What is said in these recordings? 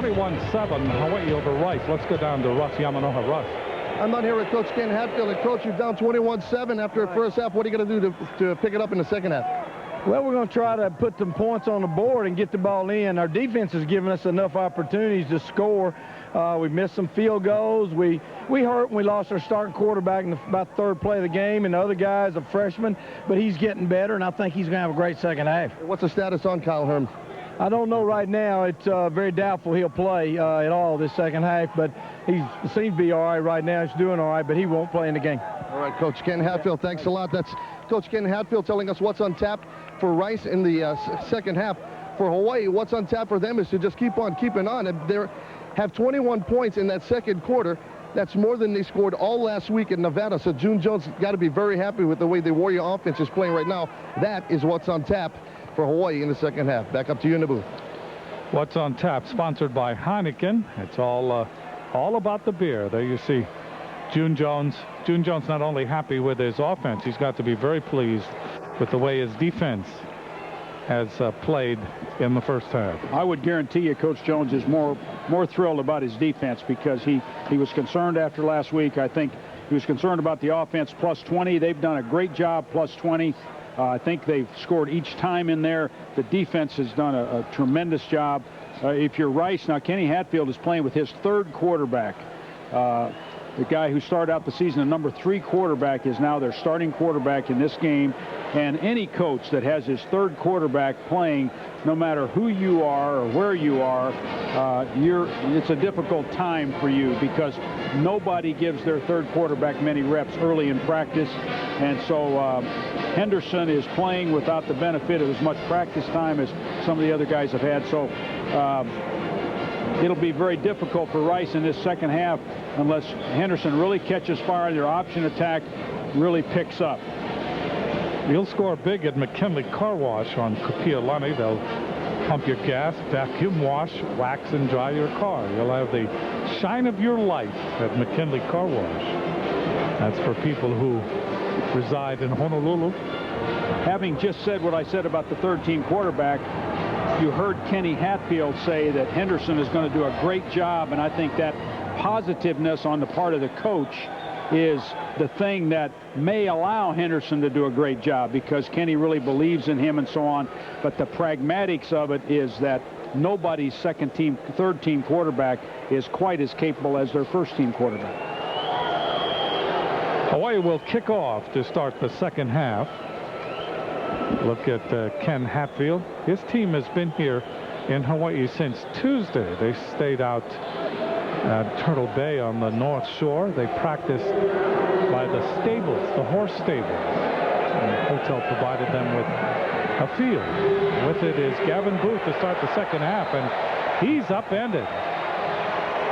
21-7, Hawaii over Rice. Let's go down to Russ Yamanoha. Russ. I'm not here with Coach Ken Hatfield. And Coach, you're down 21-7 after the first half. What are you going to do to pick it up in the second half? Well, we're going to try to put some points on the board and get the ball in. Our defense has given us enough opportunities to score. We missed some field goals. We hurt when we lost our starting quarterback in about the third play of the game, and the other guy's a freshman, but he's getting better, and I think he's going to have a great second half. What's the status on Kyle Herm? I don't know right now. It's very doubtful he'll play at all this second half, but he seems to be all right now. He's doing all right, but he won't play in the game. All right, Coach Ken Hatfield, thanks a lot. That's Coach Ken Hatfield telling us what's on tap for Rice in the second half. For Hawaii, what's on tap for them is to just keep on keeping on. They have 21 points in that second quarter. That's more than they scored all last week in Nevada. So June Jones got to be very happy with the way the Warrior offense is playing right now. That is what's on tap for Hawaii in the second half. Back up to you in the booth. What's on tap, sponsored by Heineken. It's all about the beer. There you see June Jones. June Jones not only happy with his offense, he's got to be very pleased with the way his defense has played in the first half. I would guarantee you Coach Jones is more thrilled about his defense because he was concerned after last week. I think he was concerned about the offense plus 20. They've done a great job plus 20. I think they've scored each time in there. The defense has done a tremendous job. If you're Rice, now Kenny Hatfield is playing with his third quarterback. The guy who started out the season at number 3 quarterback is now their starting quarterback in this game. And any coach that has his third quarterback playing, no matter who you are or where you are, it's a difficult time for you because nobody gives their third quarterback many reps early in practice. And so Henderson is playing without the benefit of as much practice time as some of the other guys have had. So it'll be very difficult for Rice in this second half unless Henderson really catches fire and their option attack really picks up. You'll score big at McKinley Car Wash on Kupiolani. They'll pump your gas, vacuum wash, wax, and dry your car. You'll have the shine of your life at McKinley Car Wash. That's for people who reside in Honolulu. Having just said what I said about the third-team quarterback, you heard Kenny Hatfield say that Henderson is going to do a great job, and I think that positiveness on the part of the coach is the thing that may allow Henderson to do a great job because Kenny really believes in him and so on. But the pragmatics of it is that nobody's second-team, third-team quarterback is quite as capable as their first-team quarterback. Hawaii will kick off to start the second half. Look at Ken Hatfield. His team has been here in Hawaii since Tuesday. They stayed out at Turtle Bay on the North Shore. They practiced by the stables, the horse stables. And the hotel provided them with a field. With it is Gavin Booth to start the second half, and he's upended.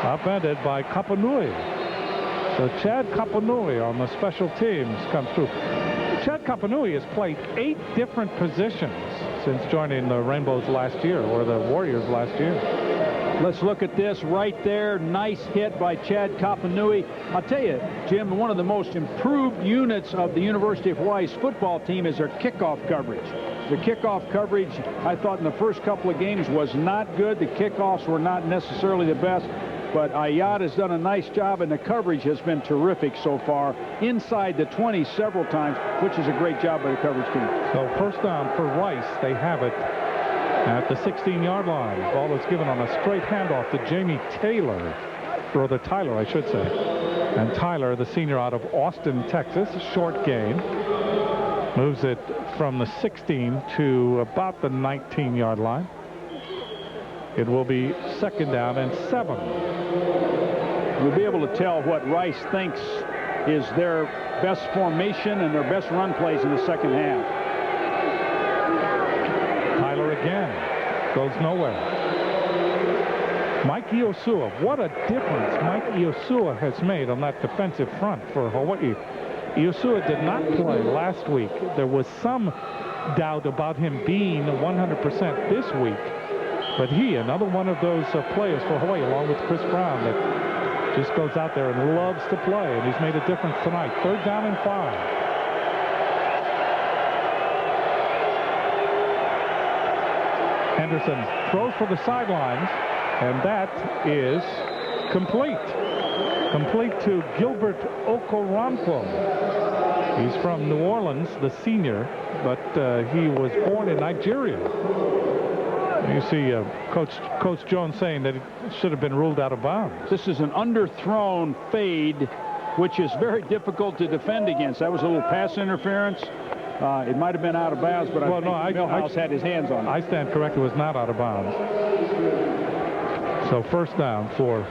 Upended by Kapanui. So Chad Kapanui on the special teams comes through. Chad Kapanui has played 8 different positions since joining the Rainbows last year, or the Warriors last year. Let's look at this right there. Nice hit by Chad Kapanui. I'll tell you, Jim, one of the most improved units of the University of Hawaii's football team is their kickoff coverage. The kickoff coverage, I thought in the first couple of games was not good. The kickoffs were not necessarily the best. But Ayad has done a nice job, and the coverage has been terrific so far. Inside the 20 several times, which is a great job by the coverage team. So first down for Rice. They have it at the 16-yard line. Ball is given on a straight handoff to Jamie Taylor. Brother Tyler, I should say. And Tyler, the senior out of Austin, Texas. Short gain. Moves it from the 16 to about the 19-yard line. It will be second down and 7. We'll be able to tell what Rice thinks is their best formation and their best run plays in the second half. Tyler again goes nowhere. Mike Iosua, what a difference Mike Iosua has made on that defensive front for Hawaii. Iosua did not play last week. There was some doubt about him being 100% this week. But he, another one of those players for Hawaii, along with Chris Brown, that just goes out there and loves to play, and he's made a difference tonight. Third down and 5. Henderson throws for the sidelines, And that is complete. Complete to Gilbert Okoronkwo. He's from New Orleans, the senior, but he was born in Nigeria. You see Coach Jones saying that it should have been ruled out of bounds. This is an underthrown fade, which is very difficult to defend against. That was a little pass interference. It might have been out of bounds, but I think Milhouse had his hands on it. I stand corrected. It was not out of bounds. So first down for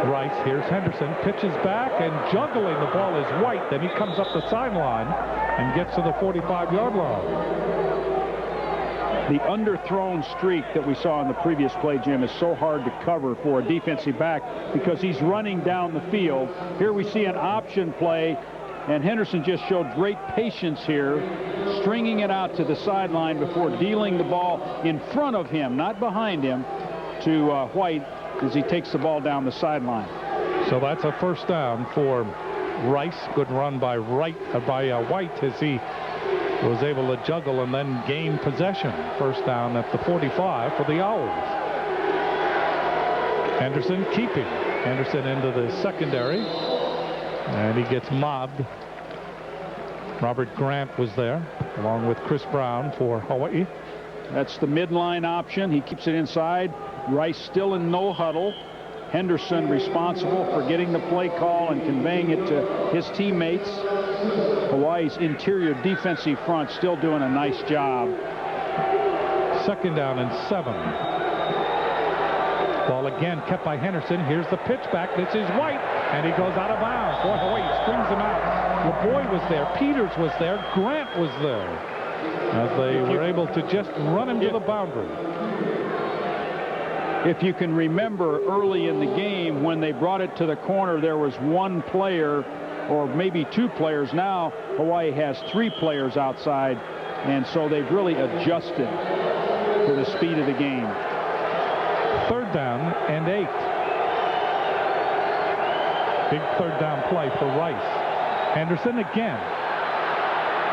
Rice. Here's Henderson. Pitches back and juggling the ball is White. Then he comes up the sideline and gets to the 45-yard line. The underthrown streak that we saw in the previous play, Jim, is so hard to cover for a defensive back because he's running down the field. Here we see an option play, and Henderson just showed great patience here, stringing it out to the sideline before dealing the ball in front of him, not behind him, to White as he takes the ball down the sideline. So that's a first down for Rice. Good run by White as he was able to juggle and then gain possession. First down at the 45 for the Owls. Henderson keeping. Henderson into the secondary, and he gets mobbed. Robert Grant was there along with Chris Brown for Hawaii. That's the midline option. He keeps it inside. Rice still in no huddle. Henderson responsible for getting the play call and conveying it to his teammates. Hawaii's interior defensive front still doing a nice job. Second down and 7. Ball again kept by Henderson. Here's the pitch back. This is White, and he goes out of bounds. Boy, Hawaii strings him out. LeBoy was there. Peters was there. Grant was there, as they were able to just run him to the boundary. If you can remember early in the game when they brought it to the corner, there was one player or maybe two players. Now Hawaii has 3 players outside, and so they've really adjusted to the speed of the game. Third down and 8. Big third down play for Rice. Henderson again.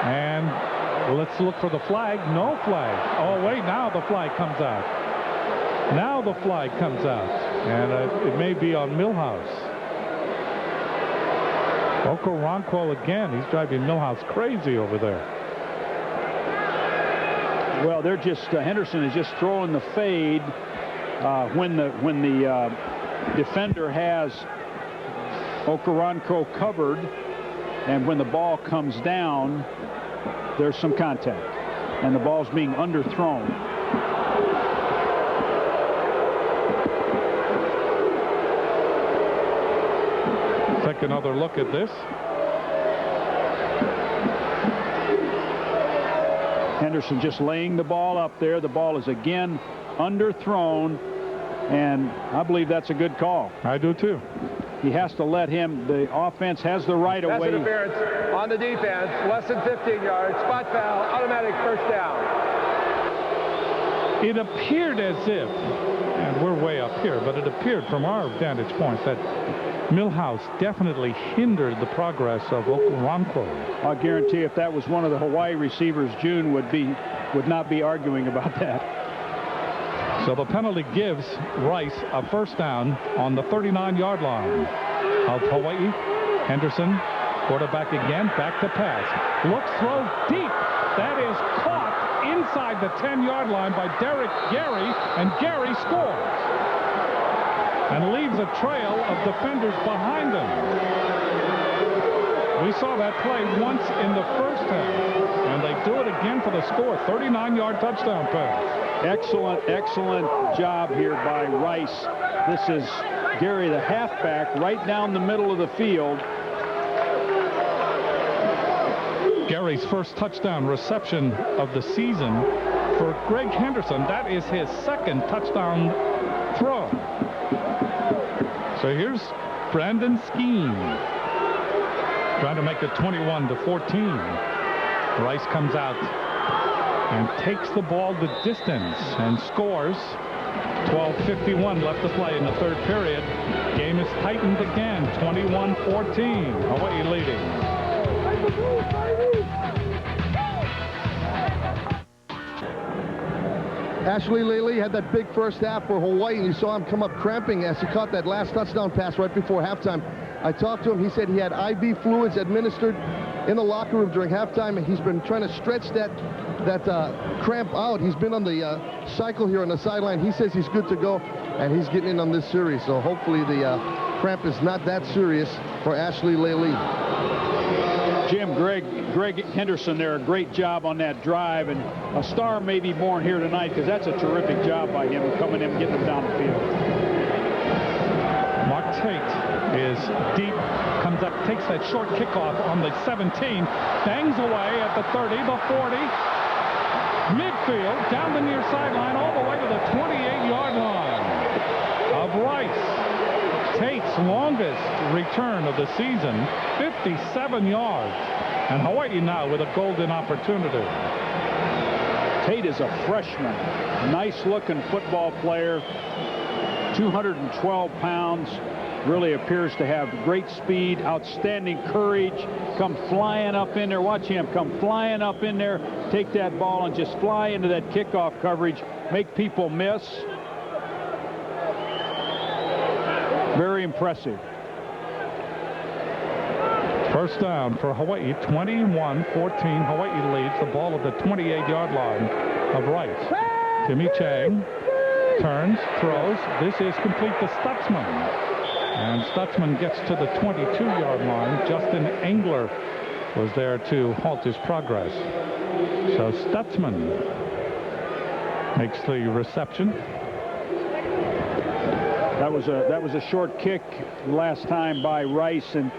And let's look for the flag. No flag. Oh, wait, now the flag comes out. Now the flag comes out, and it may be on Milhouse. Okoronkwo again. He's driving Milhouse crazy over there. Well, they're just Henderson is just throwing the fade when the defender has Okoronkwo covered, and when the ball comes down, there's some contact, and the ball's being underthrown. Take another look at this. Henderson just laying the ball up there. The ball is again underthrown, and I believe that's a good call. I do too. He has to let him. The offense has the right of way. Pass interference on the defense, less than 15 yards, spot foul, automatic first down. It appeared as if, and we're way up here, but it appeared from our vantage point that Milhouse definitely hindered the progress of Okoronkwo. I'll guarantee if that was one of the Hawaii receivers, June would not be arguing about that. So the penalty gives Rice a first down on the 39-yard line of Hawaii. Henderson, quarterback again, back to pass. Looks, throw deep. That is caught inside the 10-yard line by Derek Gary, and Gary scores and leaves a trail of defenders behind him. We saw that play once in the first half, and they do it again for the score. 39-yard touchdown pass. Excellent, excellent job here by Rice. This is Gary, the halfback, right down the middle of the field. Gary's first touchdown reception of the season for Greg Henderson. That is his second touchdown throw. So here's Brandon Skeen trying to make it 21-14. Rice comes out and takes the ball the distance and scores. 12:51 left to play in the third period. Game is tightened again, 21-14. Hawaii leading. Ashley Lely had that big first half for Hawaii, and you saw him come up cramping as he caught that last touchdown pass right before halftime. I talked to him. He said he had IV fluids administered in the locker room during halftime, and he's been trying to stretch that cramp out. He's been on the cycle here on the sideline. He says he's good to go, and he's getting in on this series. So hopefully the cramp is not that serious for Ashley Lely. Jim, Greg Henderson there, a great job on that drive, and a star may be born here tonight because that's a terrific job by him coming in and getting them down the field. Mark Tate is deep, comes up, takes that short kickoff on the 17, bangs away at the 30, the 40, midfield, down the near sideline, all the way to the 28-yard line of Rice. Tate's longest return of the season, 57 yards. And Hawaii now with a golden opportunity. Tate is a freshman. Nice-looking football player. 212 pounds. Really appears to have great speed, outstanding courage. Come flying up in there. Watch him come flying up in there. Take that ball and just fly into that kickoff coverage. Make people miss. Very impressive. First down for Hawaii, 21-14. Hawaii leads the ball at the 28-yard line of Rice. Timmy Chang turns, throws. This is complete to Stutzman. And Stutzman gets to the 22-yard line. Justin Engler was there to halt his progress. So Stutzman makes the reception. That was a short kick last time by Rice, and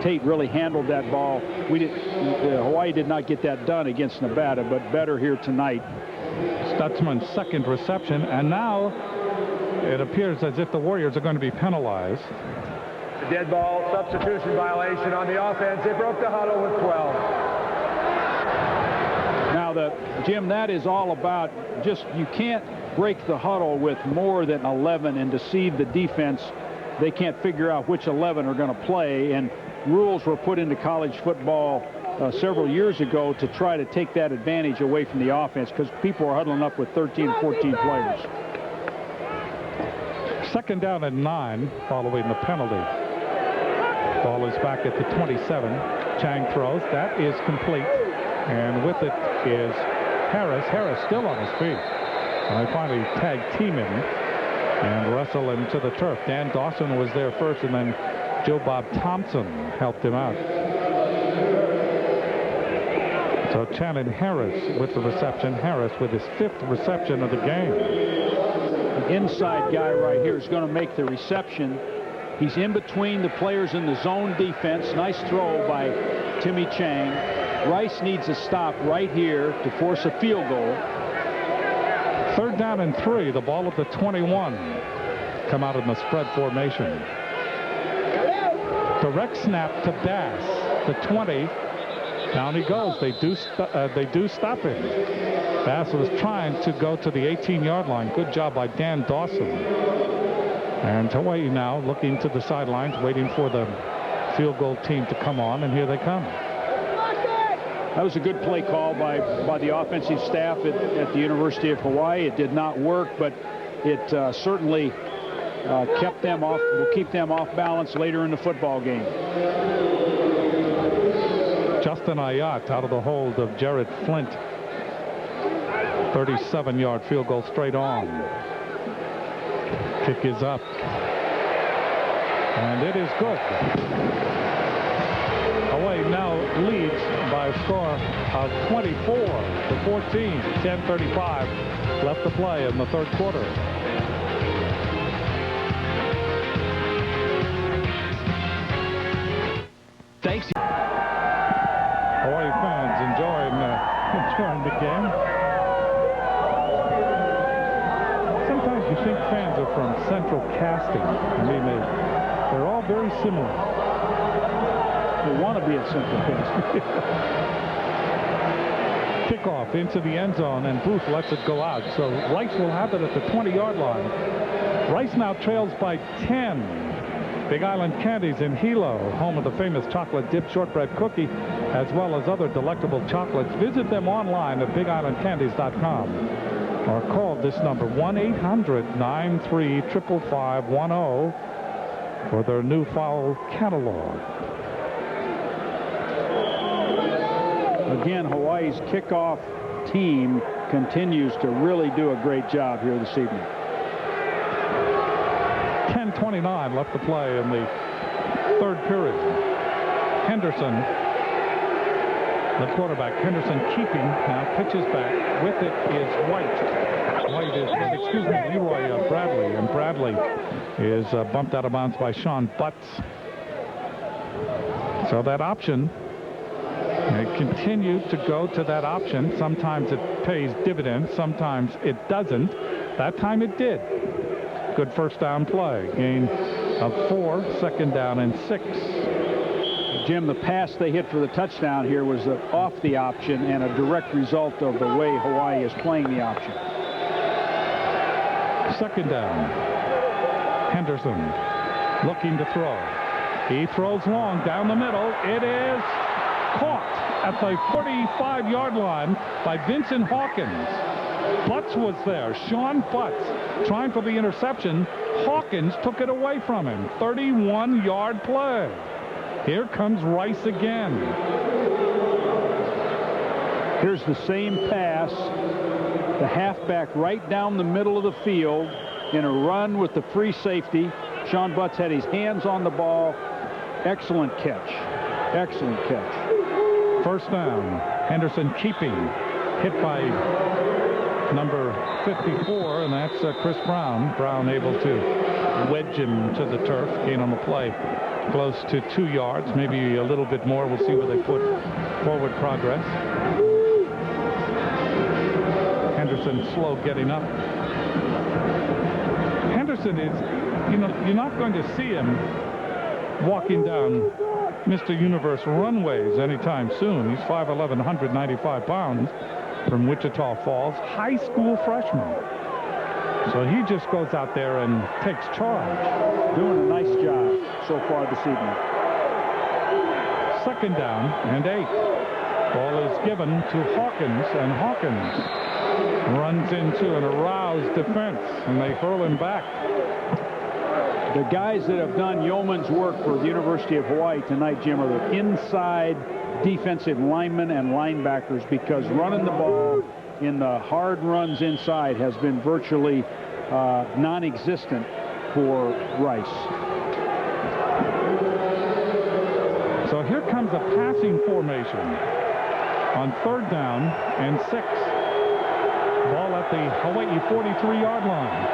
Tate really handled that ball. Hawaii did not get that done against Nevada, but better here tonight. Stutzman's second reception, and now it appears as if the Warriors are going to be penalized. The dead ball substitution violation on the offense. They broke the huddle with 12. Now, Jim, that is all about you can't break the huddle with more than 11 and deceive the defense. They can't figure out which 11 are going to play, and rules were put into college football several years ago to try to take that advantage away from the offense because people are huddling up with 13, 14 players. Second down and 9 following the penalty. Ball is back at the 27. Chang throws. That is complete. And with it is Harris. Harris still on his feet. And they finally tag team him and wrestle him to the turf. Dan Dawson was there first, and then Bob Thompson helped him out. So Channon Harris with the reception. Harris with his 5th reception of the game. The inside guy right here is going to make the reception. He's in between the players in the zone defense. Nice throw by Timmy Chang. Rice needs a stop right here to force a field goal. Third down and 3. The ball at the 21. Come out in the spread formation. Direct snap to Bass. The 20. Down he goes. They do stop him. Bass was trying to go to the 18-yard line. Good job by Dan Dawson. And Hawaii now looking to the sidelines, waiting for the field goal team to come on, and here they come. That was a good play call by the offensive staff at the University of Hawaii. It did not work, but it certainly kept them off. Will keep them off balance later in the football game. Justin Ayat out of the hold of Jared Flint. 37-yard field goal straight on. Kick is up. And it is good. Hawaii now leads by a score of 24-14. 10:35 left to play in the third quarter. Thanks. Hawaii fans enjoying the game. Sometimes you think fans are from Central Casting. I mean, they're all very similar. They want to be at Central Casting. Kickoff into the end zone, and Booth lets it go out. So Rice will have it at the 20-yard line. Rice now trails by 10. Big Island Candies in Hilo, home of the famous chocolate dip shortbread cookie, as well as other delectable chocolates. Visit them online at BigIslandCandies.com. or call this number 1-800-935-5510 for their new foul catalog. Again, Hawaii's kickoff team continues to really do a great job here this evening. 10:29 left to play in the third period. Henderson, the quarterback. Henderson keeping, now pitches back. With it is White. Leroy Bradley. And Bradley is bumped out of bounds by Sean Butts. So that option, they continue to go to that option. Sometimes it pays dividends, sometimes it doesn't. That time it did. Good first down play. Gain of 4, second down and 6. Jim, the pass they hit for the touchdown here was off the option and a direct result of the way Hawaii is playing the option. Second down. Henderson looking to throw. He throws long down the middle. It is caught at the 45-yard line by Vincent Hawkins. Butts was there. Sean Butts trying for the interception. Hawkins took it away from him. 31-yard play. Here comes Rice again. Here's the same pass. The halfback right down the middle of the field in a run with the free safety. Sean Butts had his hands on the ball. Excellent catch. Excellent catch. First down. Henderson keeping. Hit by number 54, and that's Chris Brown. Brown able to wedge him to the turf. Gain on the play close to 2 yards, maybe a little bit more. We'll see where they put forward progress. Henderson slow getting up. Henderson is, you're not going to see him walking down Mr. Universe runways anytime soon. He's 5'11", 195 pounds from Wichita Falls, high school freshman. So he just goes out there and takes charge. Doing a nice job so far this evening. Second down and 8. Ball is given to Hawkins, and Hawkins runs into an aroused defense, and they hurl him back. The guys that have done yeoman's work for the University of Hawaii tonight, Jim, are the inside defensive linemen and linebackers, because running the ball in the hard runs inside has been virtually non-existent for Rice. So here comes a passing formation on third down and 6. Ball at the Hawaii 43-yard line.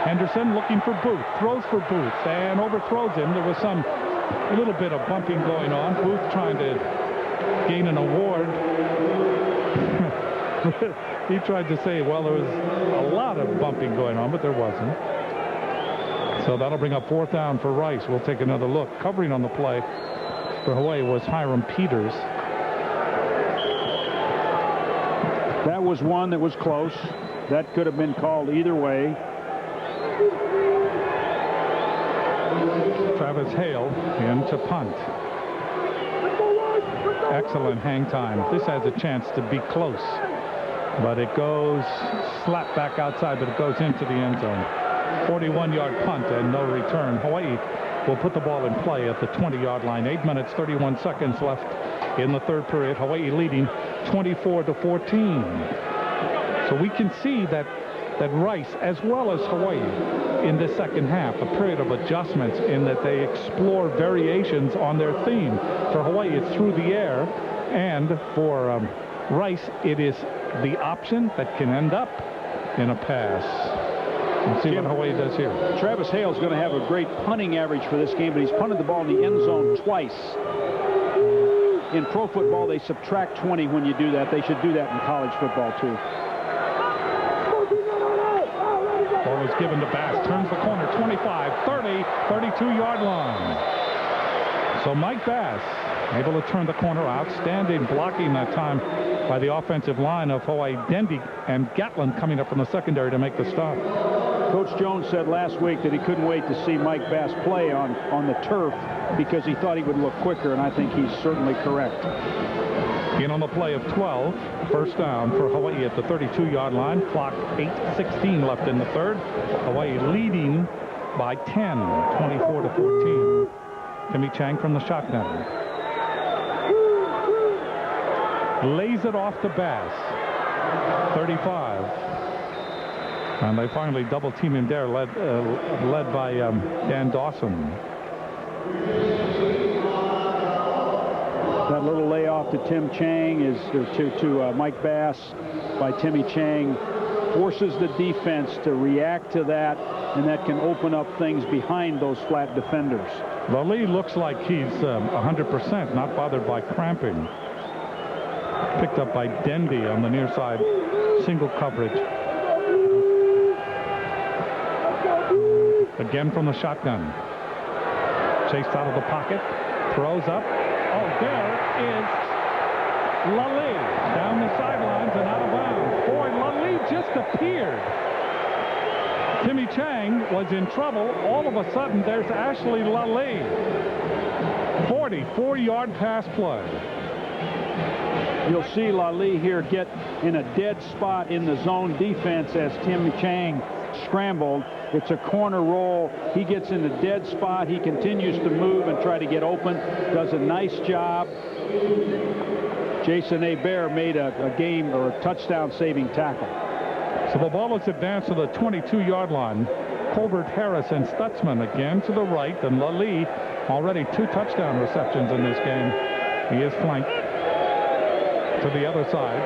Henderson looking for Booth, throws for Booth and overthrows him. There was a little bit of bumping going on. Booth trying to gain an award. He tried to say, well, there was a lot of bumping going on, but there wasn't. So that'll bring up fourth down for Rice. We'll take another look. Covering on the play for Hawaii was Hiram Peters. That was one that was close. That could have been called either way. Travis Hale in to punt. Excellent hang time. This has a chance to be close, but it goes slap back outside, but it goes into the end zone. 41-yard punt and no return. Hawaii will put the ball in play at the 20-yard line. 8 minutes, 31 seconds left in the third period. Hawaii leading 24-14. So we can see that Rice, as well as Hawaii, in the second half, a period of adjustments in that they explore variations on their theme. For Hawaii, it's through the air, and for Rice, it is the option that can end up in a pass. Let's see what Hawaii does here. Travis Hale's going to have a great punting average for this game, but he's punted the ball in the end zone twice. In pro football, they subtract 20 when you do that. They should do that in college football, too. Ball is given to Bass. Turns the corner. 25, 30, 32-yard line. So Mike Bass able to turn the corner. Outstanding blocking that time by the offensive line of Hawaii. Dendy and Gatlin coming up from the secondary to make the stop. Coach Jones said last week that he couldn't wait to see Mike Bass play on the turf because he thought he would look quicker, and I think he's certainly correct. In on the play of 12, first down for Hawaii at the 32-yard line. Clock 8:16 left in the third. Hawaii leading by 10, 24-14. Timmy Chang from the shotgun. Lays it off to Bass. 35. And they finally double team him there, led by Dan Dawson. That little layoff to Tim Chang is to Mike Bass by Timmy Chang forces the defense to react to that, and that can open up things behind those flat defenders. Lally looks like he's 100%, not bothered by cramping. Picked up by Dendy on the near side, single coverage. Again from the shotgun. Chased out of the pocket, throws up. Oh, there is Lally down the sidelines and out of bounds. Boy, Lally just appeared. Timmy Chang was in trouble. All of a sudden, there's Ashley Lally. 44-yard pass play. You'll see Lally here get in a dead spot in the zone defense as Timmy Chang scrambled. It's a corner roll. He gets in a dead spot. He continues to move and try to get open. Does a nice job. Jason Hebert made a game or a touchdown saving tackle. So the ball is advanced to the 22-yard line. Colbert, Harris, and Stutzman again to the right. And Lally already 2 touchdown receptions in this game. He is flanked to the other side.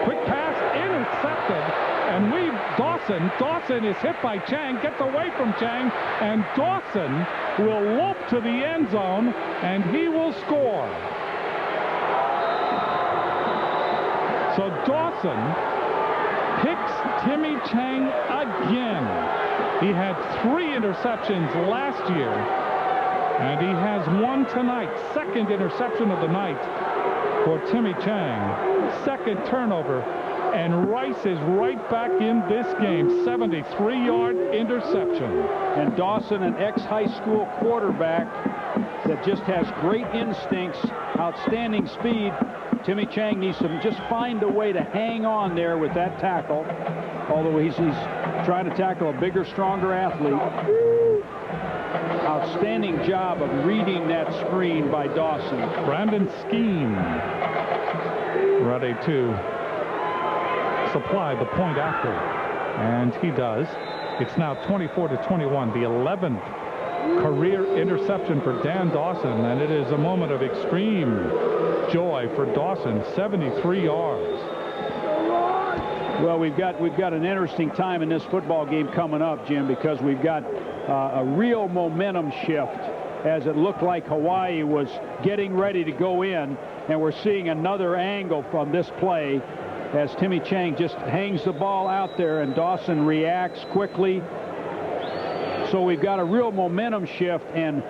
Quick pass intercepted. And Dawson is hit by Chang, gets away from Chang, and Dawson will lope to the end zone, and he will score. So Dawson picks Timmy Chang again. He had 3 interceptions last year, and he has 1 tonight. 2nd interception of the night for Timmy Chang. 2nd turnover. And Rice is right back in this game. 73-yard interception. And Dawson, an ex-high school quarterback that just has great instincts, outstanding speed. Timmy Chang needs to just find a way to hang on there with that tackle. Although he's trying to tackle a bigger, stronger athlete. Outstanding job of reading that screen by Dawson. Brandon Skeen ready to supply the point after, and he does. It's now 24-21, the 11th career interception for Dan Dawson, and it is a moment of extreme joy for Dawson. 73 yards. Well, we've got an interesting time in this football game coming up, Jim, because we've got a real momentum shift as it looked like Hawaii was getting ready to go in, and we're seeing another angle from this play as Timmy Chang just hangs the ball out there and Dawson reacts quickly. So we've got a real momentum shift, and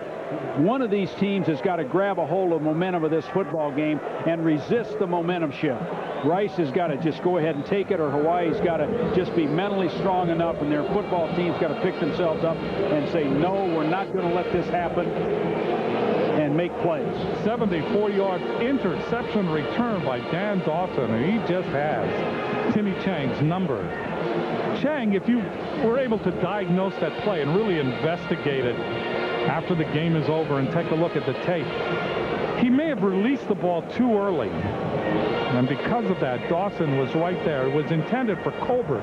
one of these teams has got to grab a hold of the momentum of this football game and resist the momentum shift. Rice has got to just go ahead and take it, or Hawaii's got to just be mentally strong enough, and their football team's got to pick themselves up and say, no, we're not going to let this happen, and make plays. 74-yard interception return by Dan Dawson, and he just has Timmy Chang's number. Chang, if you were able to diagnose that play and really investigate it after the game is over and take a look at the tape, he may have released the ball too early. And because of that, Dawson was right there. It was intended for Colbert,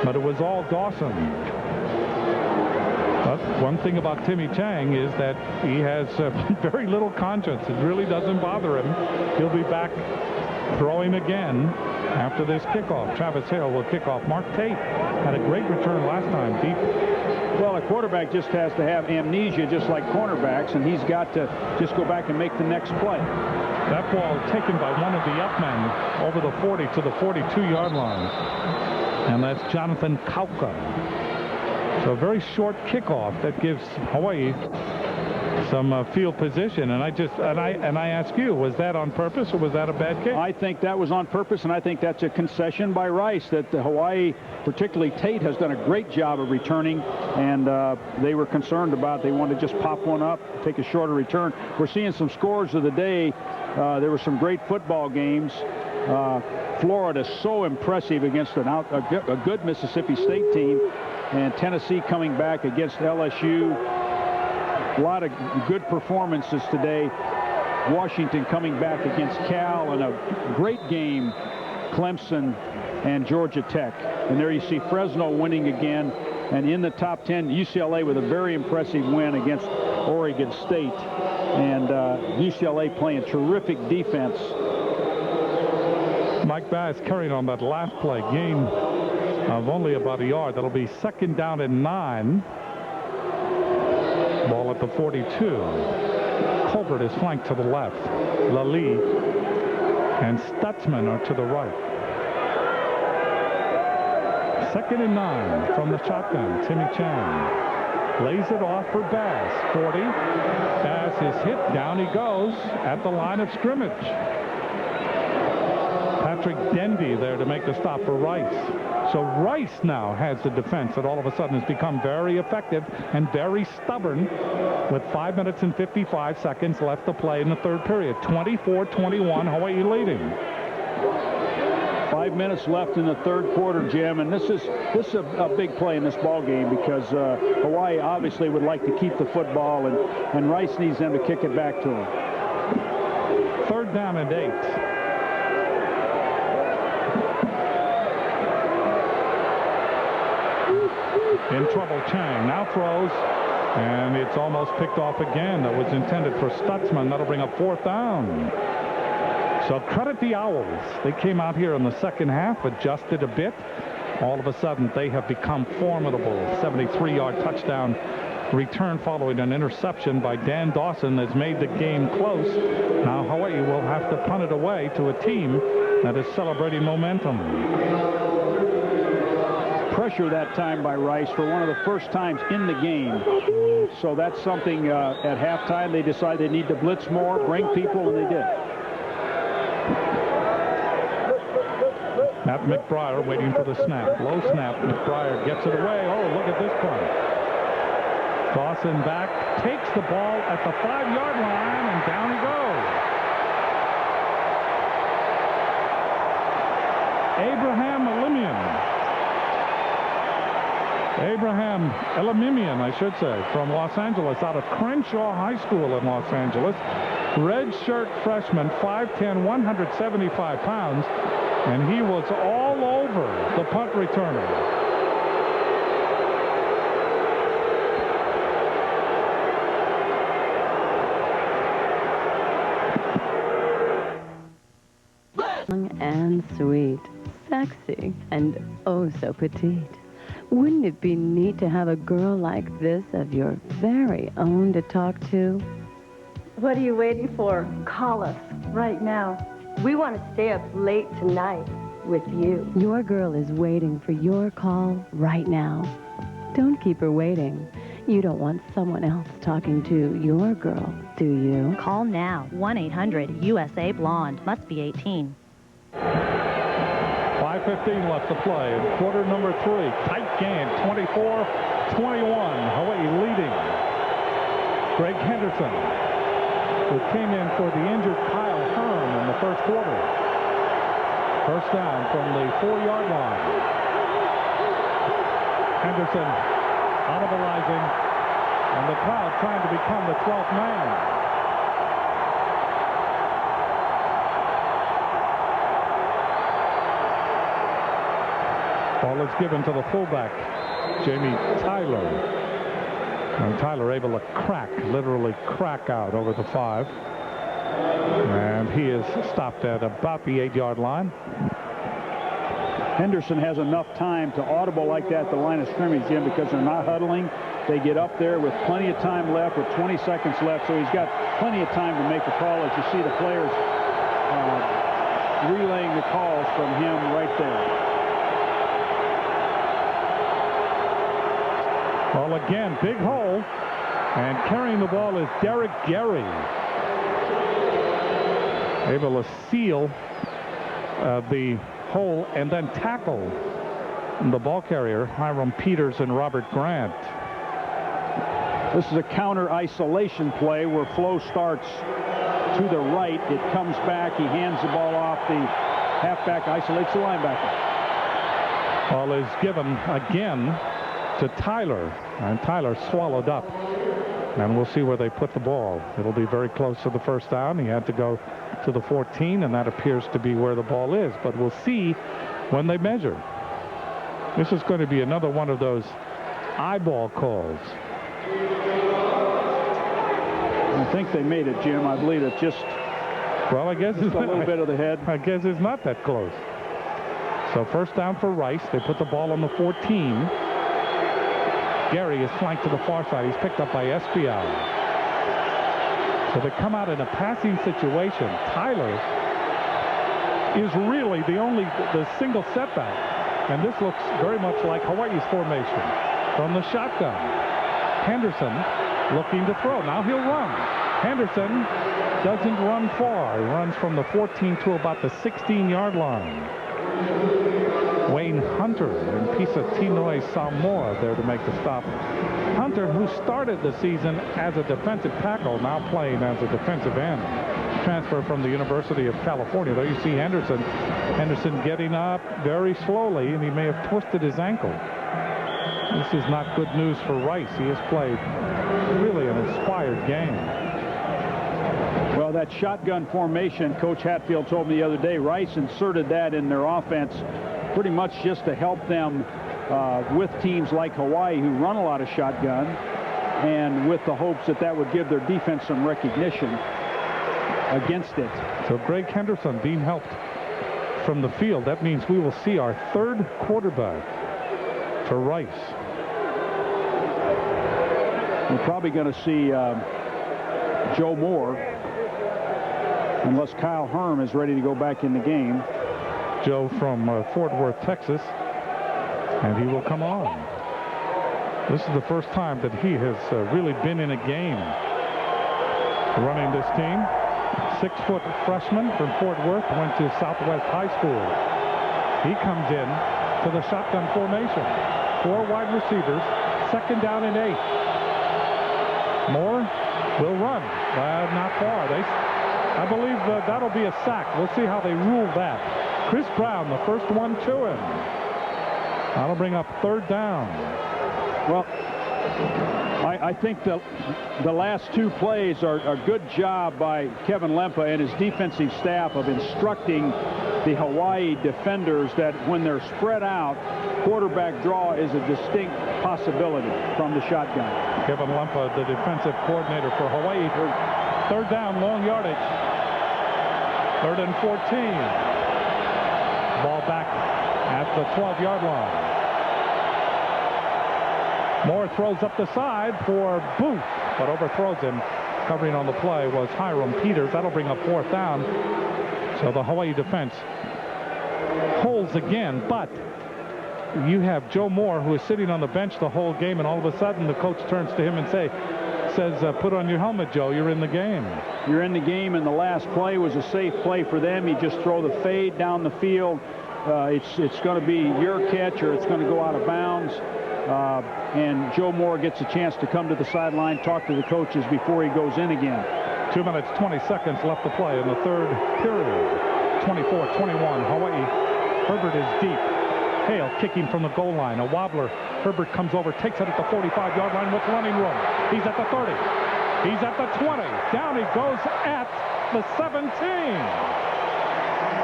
but it was all Dawson. But one thing about Timmy Chang is that he has very little conscience. It really doesn't bother him. He'll be back throwing again after this kickoff. Travis Hale will kick off. Mark Tate had a great return last time, deep. Well, a quarterback just has to have amnesia, just like cornerbacks, and he's got to just go back and make the next play. That ball taken by one of the up men over the 40 to the 42-yard line. And that's Jonathan Kauka. So a very short kickoff that gives Hawaii some field position, and I ask you, was that on purpose or was that a bad kick? I think that was on purpose, and I think that's a concession by Rice that the Hawaii, particularly Tate, has done a great job of returning, and they were concerned about. They wanted to just pop one up, take a shorter return. We're seeing some scores of the day. There were some great football games. Florida so impressive against a good Mississippi State team, and Tennessee coming back against LSU. A lot of good performances today. Washington coming back against Cal, and a great game, Clemson and Georgia Tech. And there you see Fresno winning again, and in the top 10, UCLA with a very impressive win against Oregon State, and UCLA playing terrific defense. Mike Bass carrying on that last play, gain of only about a yard. That'll be 2nd down and 9. Ball at the 42. Colbert is flanked to the left. Lally and Stutzman are to the right. 2nd and 9 from the shotgun. Timmy Chang lays it off for Bass. 40. Bass is hit. Down he goes at the line of scrimmage. Patrick Denby there to make the stop for Rice. So Rice now has the defense that all of a sudden has become very effective and very stubborn, with 5 minutes and 55 seconds left to play in the 3rd period. 24-21, Hawaii leading. 5 minutes left in the 3rd quarter, Jim, and this is a big play in this ball game because Hawaii obviously would like to keep the football, and Rice needs them to kick it back to him. 3rd down and 8. In trouble, Chang now throws, and it's almost picked off again. That was intended for Stutzman. That'll bring up 4th down. So credit the Owls. They came out here in the 2nd half, adjusted a bit. All of a sudden, they have become formidable. 73-yard touchdown return following an interception by Dan Dawson has made the game close. Now Hawaii will have to punt it away to a team that is celebrating momentum. Pressure that time by Rice for one of the first times in the game. So that's something at halftime they decide they need to blitz more, bring people, and they did. Matt McBriar waiting for the snap. Low snap. McBriar gets it away. Oh, look at this play. Dawson back, takes the ball at the 5-yard line, and down he goes. Abraham Elimimian, I should say, from Los Angeles, out of Crenshaw High School in Los Angeles. Red shirt freshman, 5'10", 175 pounds, and he was all over the punt returner. And sweet, sexy, and oh so petite. Wouldn't it be neat to have a girl like this of your very own to talk to? What are you waiting for? Call us right now. We want to stay up late tonight with you. Your girl is waiting for your call right now. Don't keep her waiting. You don't want someone else talking to your girl, do you? Call now. 1-800-USA-BLONDE. Must be 18. 5:15 left to play in quarter number 3. Tight game, 24-21. Hawaii leading. Greg Henderson, who came in for the injured Kyle Herm in the 1st quarter. 1st down from the 4-yard line. Henderson audibilizing, and the crowd trying to become the 12th man. Ball is given to the fullback, Jamie Tyler. And Tyler able to crack, literally crack out over the 5. And he is stopped at about the 8-yard line. Henderson has enough time to audible like that at the line of scrimmage, Jim, because they're not huddling. They get up there with plenty of time left, with 20 seconds left, so he's got plenty of time to make the call. As you see the players relaying the calls from him right there. Well, again, big hole. And carrying the ball is Derek Gary. Able to seal the hole and then tackle the ball carrier, Hiram Peters and Robert Grant. This is a counter isolation play where Flo starts to the right. It comes back. He hands the ball off. The halfback isolates the linebacker. Ball is given again to Tyler, and Tyler swallowed up. And we'll see where they put the ball. It'll be very close to the first down. He had to go to the 14, and that appears to be where the ball is. But we'll see when they measure. This is going to be another one of those eyeball calls. I think they made it, Jim. I believe it's just, well, I guess it's a little bit of the head. I guess it's not that close. So first down for Rice. They put the ball on the 14. Gary is flanked to the far side. He's picked up by Espial. So they come out in a passing situation. Tyler is really the single setback. And this looks very much like Hawaii's formation from the shotgun. Henderson looking to throw. Now he'll run. Henderson doesn't run far. He runs from the 14 to about the 16-yard line. Wayne Hunter and Pisa Tinoi Samoa there to make the stop. Hunter, who started the season as a defensive tackle, now playing as a defensive end. Transfer from the University of California. There you see Henderson. Henderson getting up very slowly, and he may have twisted his ankle. This is not good news for Rice. He has played really an inspired game. Well, that shotgun formation, Coach Hatfield told me the other day, Rice inserted that in their offense pretty much just to help them with teams like Hawaii who run a lot of shotgun, and with the hopes that that would give their defense some recognition against it. So Greg Henderson being helped from the field. That means we will see our third quarterback for Rice. We're probably going to see Joe Moore, unless Kyle Herm is ready to go back in the game. Joe from Fort Worth, Texas, and he will come on. This is the first time that he has really been in a game running this team. 6-foot freshman from Fort Worth, went to Southwest High School. He comes in to the shotgun formation. 4 wide receivers, second down and 8. Moore will run. Not far. I believe that'll be a sack. We'll see how they rule that. Chris Brown, the first one to him. That'll bring up third down. Well, I think the last 2 plays are a good job by Kevin Lempa and his defensive staff of instructing the Hawaii defenders that when they're spread out, quarterback draw is a distinct possibility from the shotgun. Kevin Lempa, the defensive coordinator for Hawaii. Third down, long yardage. 3rd and 14. Ball back at the 12-yard line. Moore throws up the side for Booth, but overthrows him. Covering on the play was Hiram Peters. That'll bring up 4th down. So the Hawaii defense holds again, but you have Joe Moore, who is sitting on the bench the whole game, and all of a sudden the coach turns to him and says, put on your helmet, Joe. You're in the game. You're in the game, and the last play was a safe play for them. You just throw the fade down the field. It's going to be your catch, or it's going to go out of bounds. And Joe Moore gets a chance to come to the sideline, talk to the coaches before he goes in again. 2 minutes, 20 seconds left to play in the third period. 24-21, Hawaii. Herbert is deep. Hale kicking from the goal line. A wobbler. Herbert comes over, takes it at the 45-yard line with running room. He's at the 30. He's at the 20. Down he goes at the 17.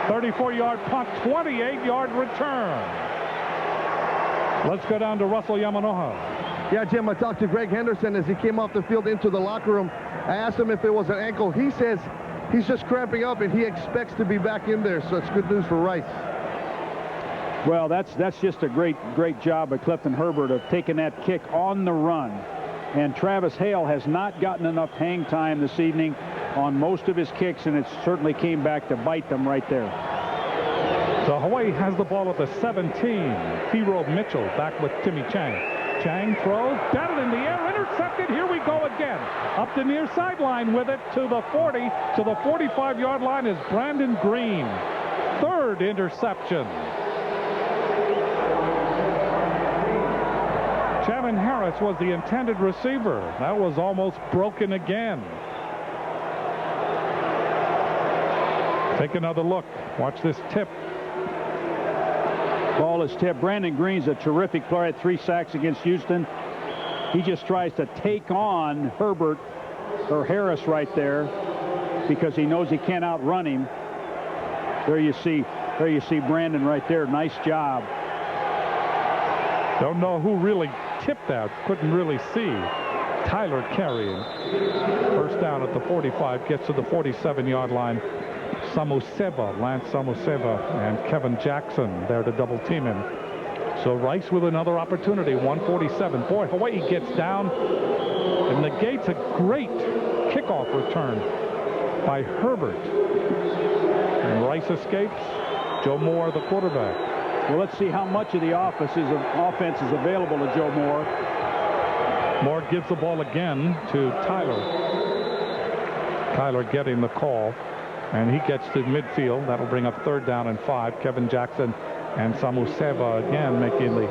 34-yard punt, 28-yard return. Let's go down to Russell Yamanoha. Yeah, Jim, I talked to Greg Henderson as he came off the field into the locker room. I asked him if it was an ankle. He says he's just cramping up, and he expects to be back in there, so it's good news for Rice. Well, that's just a great job by Clifton Herbert of taking that kick on the run. And Travis Hale has not gotten enough hang time this evening on most of his kicks, and it certainly came back to bite them right there. So Hawaii has the ball at the 17. Hero Mitchell back with Timmy Chang. Chang throws, batted in the air, intercepted. Here we go again. Up the near sideline with it to the 40, to the 45-yard line is Brandon Green. Third interception. Shannon Harris was the intended receiver. That was almost broken again. Take another look. Watch this tip. Ball is tipped. Brandon Green's a terrific player. Had 3 sacks against Houston. He just tries to take on Herbert or Harris right there because he knows he can't outrun him. There you see Brandon right there. Nice job. Don't know who really tipped that. Couldn't really see. Tyler carrying. First down at the 45. Gets to the 47-yard line. Lance Samuseva and Kevin Jackson there to double team him. So Rice with another opportunity. 147. Boy, Hawaii gets down and negates a great kickoff return by Herbert. And Rice escapes. Joe Moore, the quarterback. Well, let's see how much of the offense is available to Joe Moore. Moore gives the ball again to Tyler. Tyler getting the call. And he gets to midfield. That'll bring up 3rd down and 5. Kevin Jackson and Samuseva again making the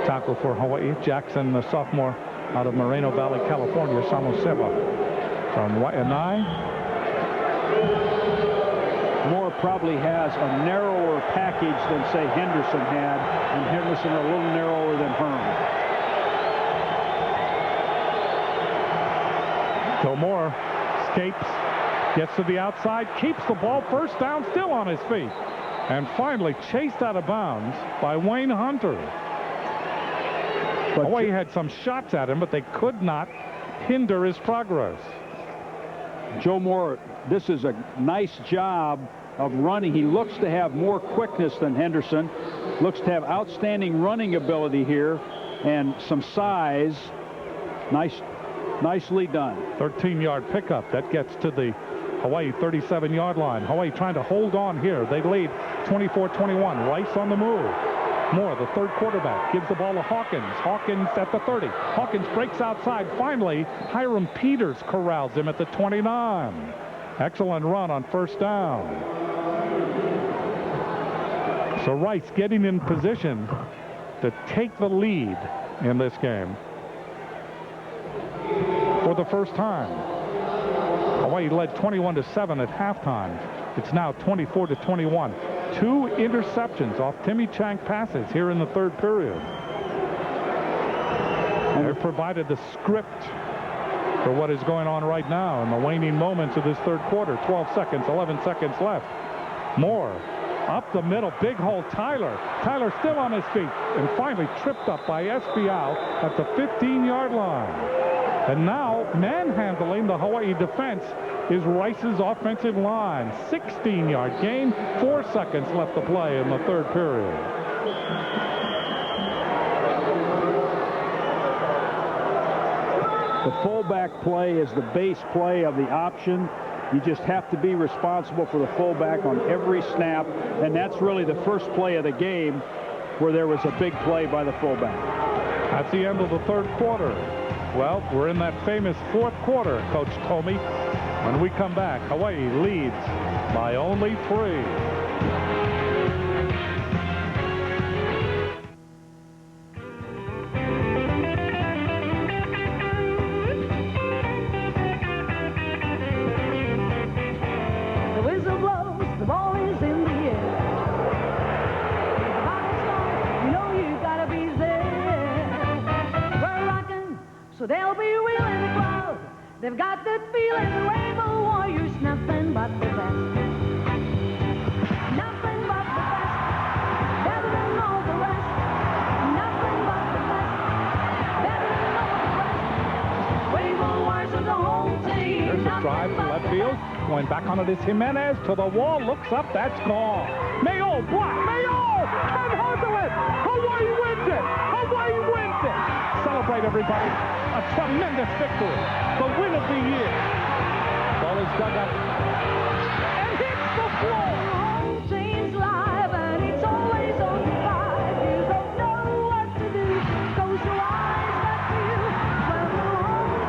tackle for Hawaii. Jackson, the sophomore out of Moreno Valley, California. Samuseva from Waianae. Moore probably has a narrower package than, say, Henderson had. And Henderson a little narrower than Herm. So Moore escapes. Gets to the outside, keeps the ball, first down, still on his feet. And finally chased out of bounds by Wayne Hunter. Hawaii had some shots at him, but they could not hinder his progress. Joe Moore, this is a nice job of running. He looks to have more quickness than Henderson. Looks to have outstanding running ability here and some size. Nicely done. 13-yard pickup. That gets to the Hawaii 37-yard line. Hawaii trying to hold on here. They lead 24-21. Rice on the move. Moore, the third quarterback, gives the ball to Hawkins. Hawkins at the 30. Hawkins breaks outside. Finally, Hiram Peters corrals him at the 29. Excellent run on first down. So Rice getting in position to take the lead in this game for the first time. Hawaii led 21-7 at halftime. It's now 24-21. 2 interceptions off Timmy Chang passes here in the third period. And they've provided the script for what is going on right now in the waning moments of this third quarter. 12 seconds, 11 seconds left. Moore up the middle, big hole, Tyler. Tyler still on his feet and finally tripped up by Espial at the 15-yard line. And now manhandling the Hawaii defense is Rice's offensive line. 16-yard gain, 4 seconds left to play in the third period. The fullback play is the base play of the option. You just have to be responsible for the fullback on every snap, and that's really the first play of the game where there was a big play by the fullback. That's the end of the third quarter. Well, we're in that famous fourth quarter, Coach Tomey. When we come back, Hawaii leads by only 3. So they'll be wheeling the crowd. They've got that feeling, the Rainbow Warriors, nothing but the best. Nothing but the best. Better than all the rest. Nothing but the best. Better than all the rest. Rainbow Warriors are the home team. There's a drive to left field. Going back onto this Jimenez to the wall. Looks up. That's gone. Mayo block. Mayo can handle it. Hawaii wins it. Hawaii wins it. Celebrate, everybody. A tremendous victory. The win of the year. Ball is dug up and hits the floor. Home team's live and it's always on the five. You don't know what to do. Close your eyes, that's you. When the home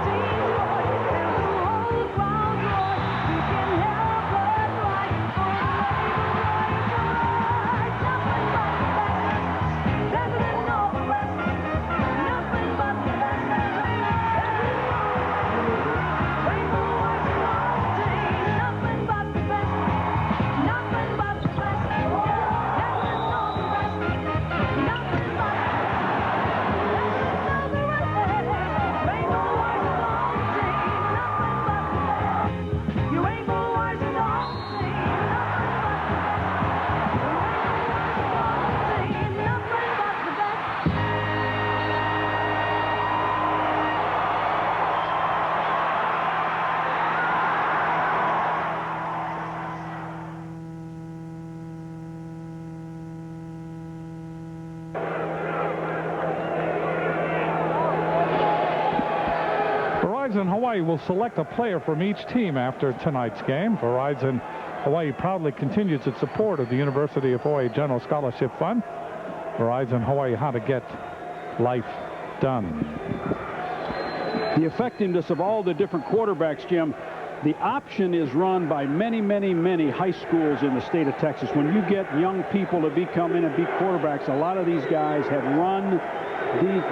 Verizon Hawaii will select a player from each team after tonight's game. Verizon Hawaii proudly continues its support of the University of Hawaii General Scholarship Fund. Verizon Hawaii, how to get life done. The effectiveness of all the different quarterbacks, Jim, the option is run by many, many, many high schools in the state of Texas. When you get young people to come in and be quarterbacks, a lot of these guys have run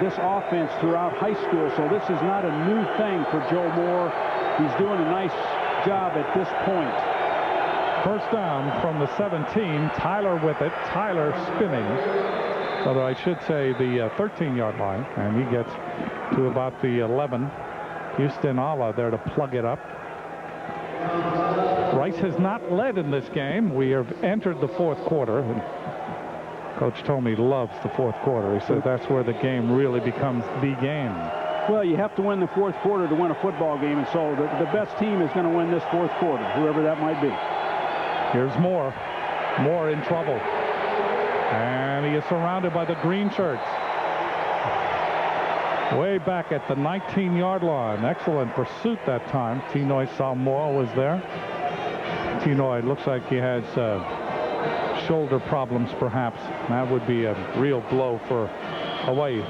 this offense throughout high school, so this is not a new thing for Joe Moore. He's doing a nice job at this point. First down from the 17. Tyler with it. Tyler spinning. Although I should say the 13-yard line, and he gets to about the 11. Houston Ala there to plug it up. Rice has not led in this game. We have entered the fourth quarter. And Coach told me he loves the fourth quarter. He said that's where the game really becomes the game. Well, you have to win the fourth quarter to win a football game, and so the best team is going to win this fourth quarter, whoever that might be. Here's Moore. Moore in trouble. And he is surrounded by the green shirts. Way back at the 19-yard line. Excellent pursuit that time. Tinoy Samoa was there. Tinoy looks like he has shoulder problems, perhaps. That would be a real blow for Hawaii.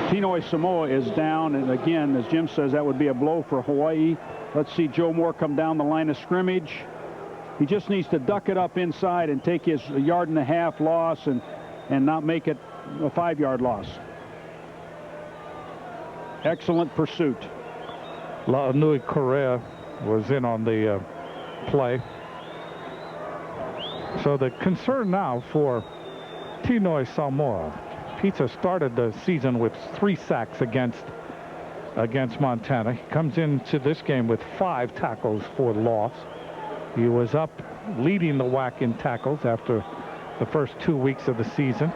Tinoy Samoa is down, and again, as Jim says, that would be a blow for Hawaii. Let's see Joe Moore come down the line of scrimmage. He just needs to duck it up inside and take his 1.5 yard loss and not make it a 5-yard loss. Excellent pursuit. La'anui Correa was in on the play. So the concern now for Tinoy Samoa. Pizza started the season with 3 sacks against Montana. He comes into this game with 5 tackles for loss. He was up leading the WAC in tackles after the first 2 weeks of the season.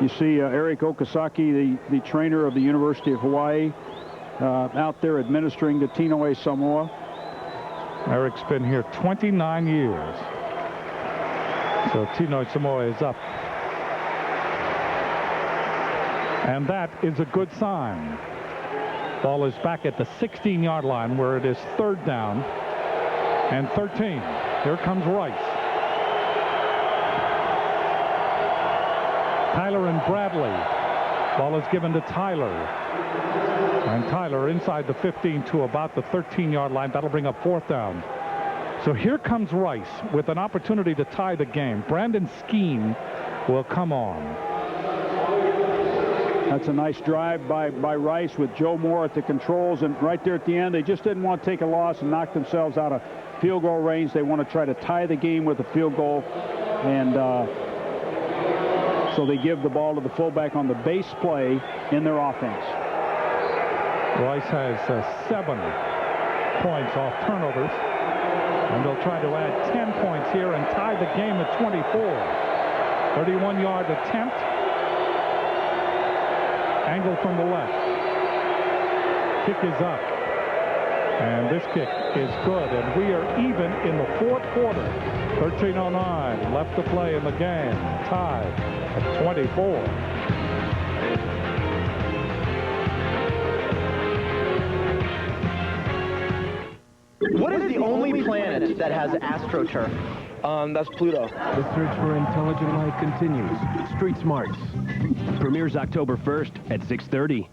You see Eric Okazaki, the trainer of the University of Hawaii, out there administering to Tinoy Samoa. Eric's been here 29 years. So Tinoy Samoa is up. And that is a good sign. Ball is back at the 16-yard line where it is 3rd down and 13. Here comes Rice. Tyler and Bradley. Ball is given to Tyler. And Tyler inside the 15 to about the 13-yard line. That'll bring up 4th down. So here comes Rice with an opportunity to tie the game. Brandon Skeen will come on. That's a nice drive by Rice with Joe Moore at the controls, and right there at the end, they just didn't want to take a loss and knock themselves out of field goal range. They want to try to tie the game with a field goal, and so they give the ball to the fullback on the base play in their offense. Rice has 7 points off turnovers, and they'll try to add 10 points here and tie the game at 24. 31-yard attempt. Angle from the left. Kick is up. And this kick is good. And we are even in the 4th quarter. 13:09 left to play in the game. Tied at 24. What is the only planet that has AstroTurf? That's Pluto. The search for intelligent life continues. Street Smarts premieres October 1st at 6:30.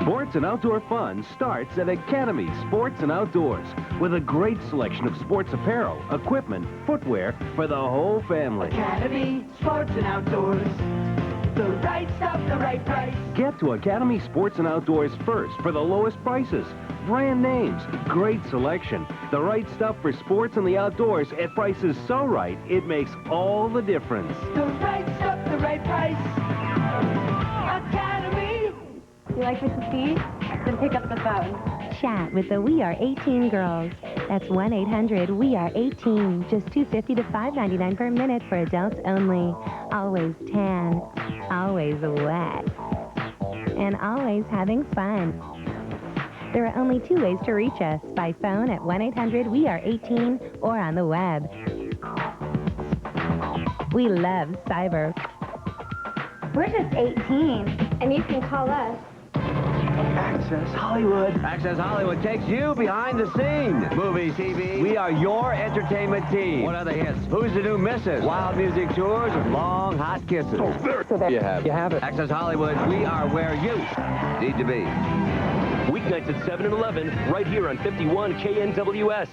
Sports and outdoor fun starts at Academy Sports and Outdoors with a great selection of sports apparel, equipment, footwear for the whole family. Academy Sports and Outdoors. The right stuff, the right price. Get to Academy Sports and Outdoors first for the lowest prices. Brand names, great selection, the right stuff for sports and the outdoors at prices so right, it makes all the difference. The right stuff, the right price. Academy. You like me to see? Then pick up the phone. Chat with the We Are 18 girls. That's 1-800-WE-ARE-18. Just $2.50 to $5.99 per minute for adults only. Always tan, always wet, and always having fun. There are only 2 ways to reach us, by phone at 1-800-WE-ARE-18 or on the web. We love cyber. We're just 18, and you can call us Access Hollywood. Access Hollywood takes you behind the scenes. Movies, TV. We are your entertainment team. What other hits? Who's the new missus? Wild music tours and long, hot kisses. Oh, there you have it. You have it. Access Hollywood, we are where you need to be. Weeknights at 7 and 11, right here on 51 KNWS.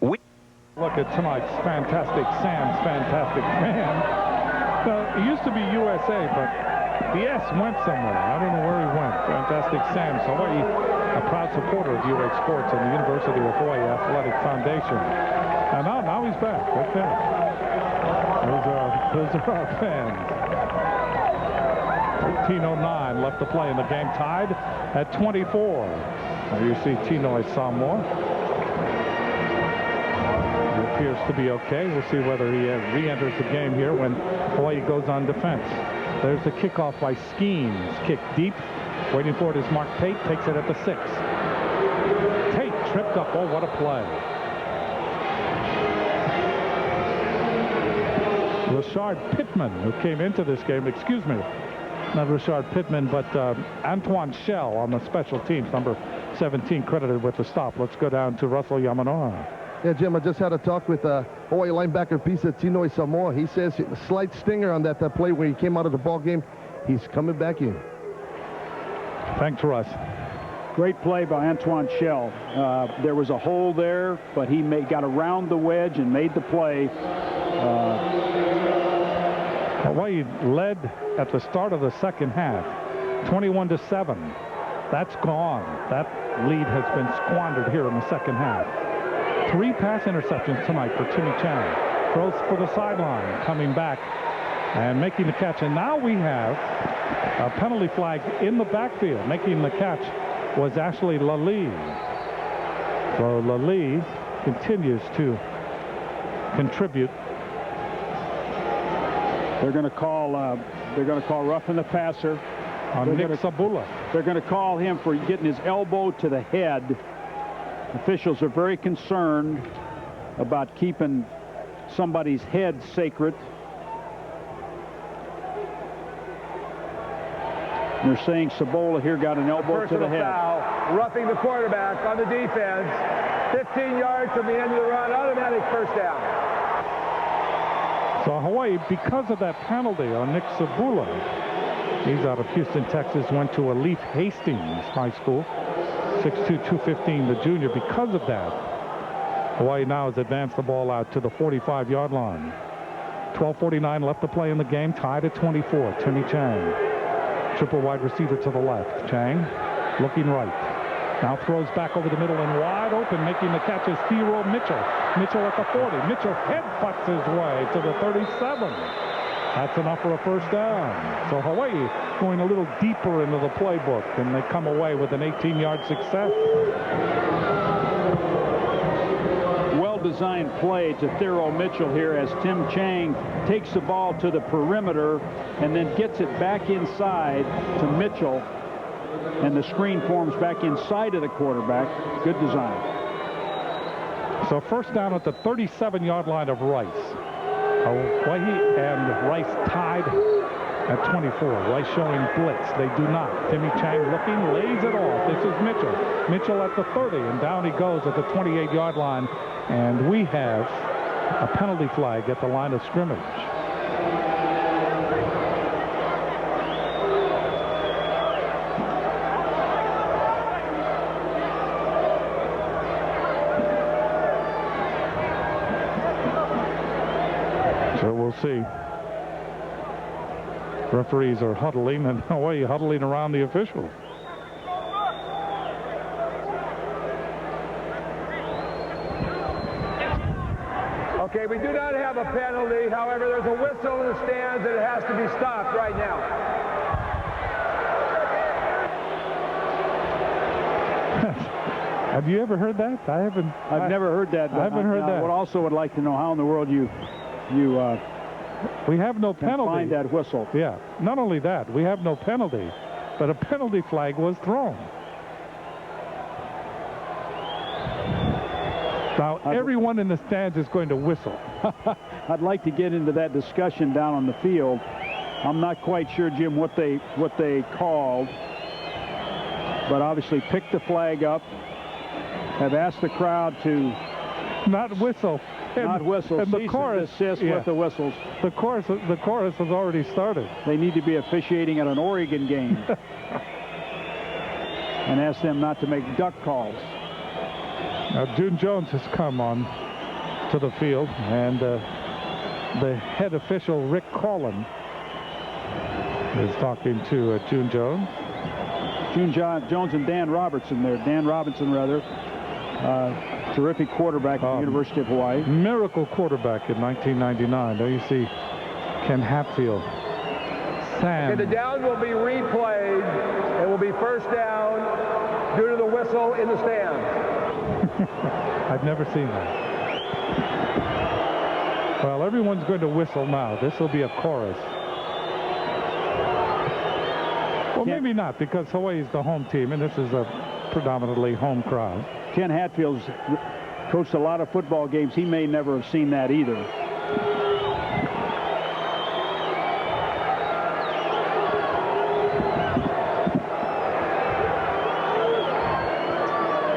Look at tonight's Fantastic Sam's Fantastic Man. It used to be USA, but the S went somewhere. I don't know where he went. Fantastic Sam's Hawaii, a proud supporter of UH Sports and the University of Hawaii Athletic Foundation. And now he's back. Okay. Those are our fans. 18:09 left to play in the game, tied at 24. There you see Tinoy Samoa. He appears to be okay. We'll see whether he re-enters the game here when Hawaii goes on defense. There's the kickoff by Skeens. Kick deep. Waiting for it is Mark Tate. Takes it at the 6. Tate tripped up. Oh, what a play. Rashard Pittman, who came into this game, excuse me, not Rashard Pittman, but Antoine Shell on the special teams, number 17, credited with the stop. Let's go down to Russell Yamanoa. Yeah, Jim, I just had a talk with Hawaii linebacker Pisa Tinoy Samoa. He says a slight stinger on that play where he came out of the ball game. He's coming back in. Thanks, Russ. Great play by Antoine Shell. There was a hole there, but he got around the wedge and made the play. Hawaii led at the start of the second half, 21-7. That's gone. That lead has been squandered here in the second half. 3 pass interceptions tonight for Timmy Chang. Throws for the sideline, coming back and making the catch. And now we have a penalty flag in the backfield. Making the catch was Ashley Lally. So Lally continues to contribute. They're going to call roughing the passer on Nick Sabula. They're going to call him for getting his elbow to the head. Officials are very concerned about keeping somebody's head sacred. They're saying Sabula here got an elbow to the head. Foul, roughing the quarterback on the defense. 15 yards from the end of the run, automatic first down. So Hawaii, because of that penalty on Nick Sabula, he's out of Houston, Texas, went to Elite Hastings High School. 6'2", 215, the junior. Because of that, Hawaii now has advanced the ball out to the 45-yard line. 12:49 left to play in the game, tied at 24. Timmy Chang. Triple wide receiver to the left. Chang looking right. Now throws back over the middle and wide open, making the catch is Theo Mitchell. Mitchell at the 40. Mitchell headbutts his way to the 37. That's enough for a first down. So Hawaii going a little deeper into the playbook, and they come away with an 18-yard success. Well-designed play to Theo Mitchell here as Tim Chang takes the ball to the perimeter and then gets it back inside to Mitchell, and the screen forms back inside of the quarterback. Good design. So first down at the 37-yard line of Rice. Hawaii and Rice tied at 24. Rice showing blitz. They do not. Timmy Chang looking, lays it off. This is Mitchell. Mitchell at the 30, and down he goes at the 28-yard line. And we have a penalty flag at the line of scrimmage. So we'll see. Referees are huddling, and Hawaii huddling around the official. Okay, we do not have a penalty. However, there's a whistle in the stands, and it has to be stopped right now. Have you ever heard that? I haven't. I've never heard that. I haven't heard that. I would like to know how in the world you we have no penalty. Find that whistle. Yeah. Not only that, we have no penalty, but a penalty flag was thrown. Now everyone in the stands is going to whistle. I'd like to get into that discussion down on the field. I'm not quite sure, Jim, what they called. but obviously picked the flag up, have asked the crowd to not whistle. Not whistle. And the chorus, desist with the whistles. The chorus has already started. They need to be officiating at an Oregon game. And ask them not to make duck calls. Now, June Jones has come on to the field, and the head official, Rick Collin, is talking to June Jones. Jones and Dan Robinson, terrific quarterback at the University of Hawaii. Miracle quarterback in 1999. There you see Ken Hatfield. Okay, the down will be replayed. It will be first down due to the whistle in the stands. I've never seen that. Well, everyone's going to whistle now. This will be a chorus. Well, maybe not, because Hawaii is the home team, and this is a predominantly home crowd. Ken Hatfield's coached a lot of football games. He may never have seen that either.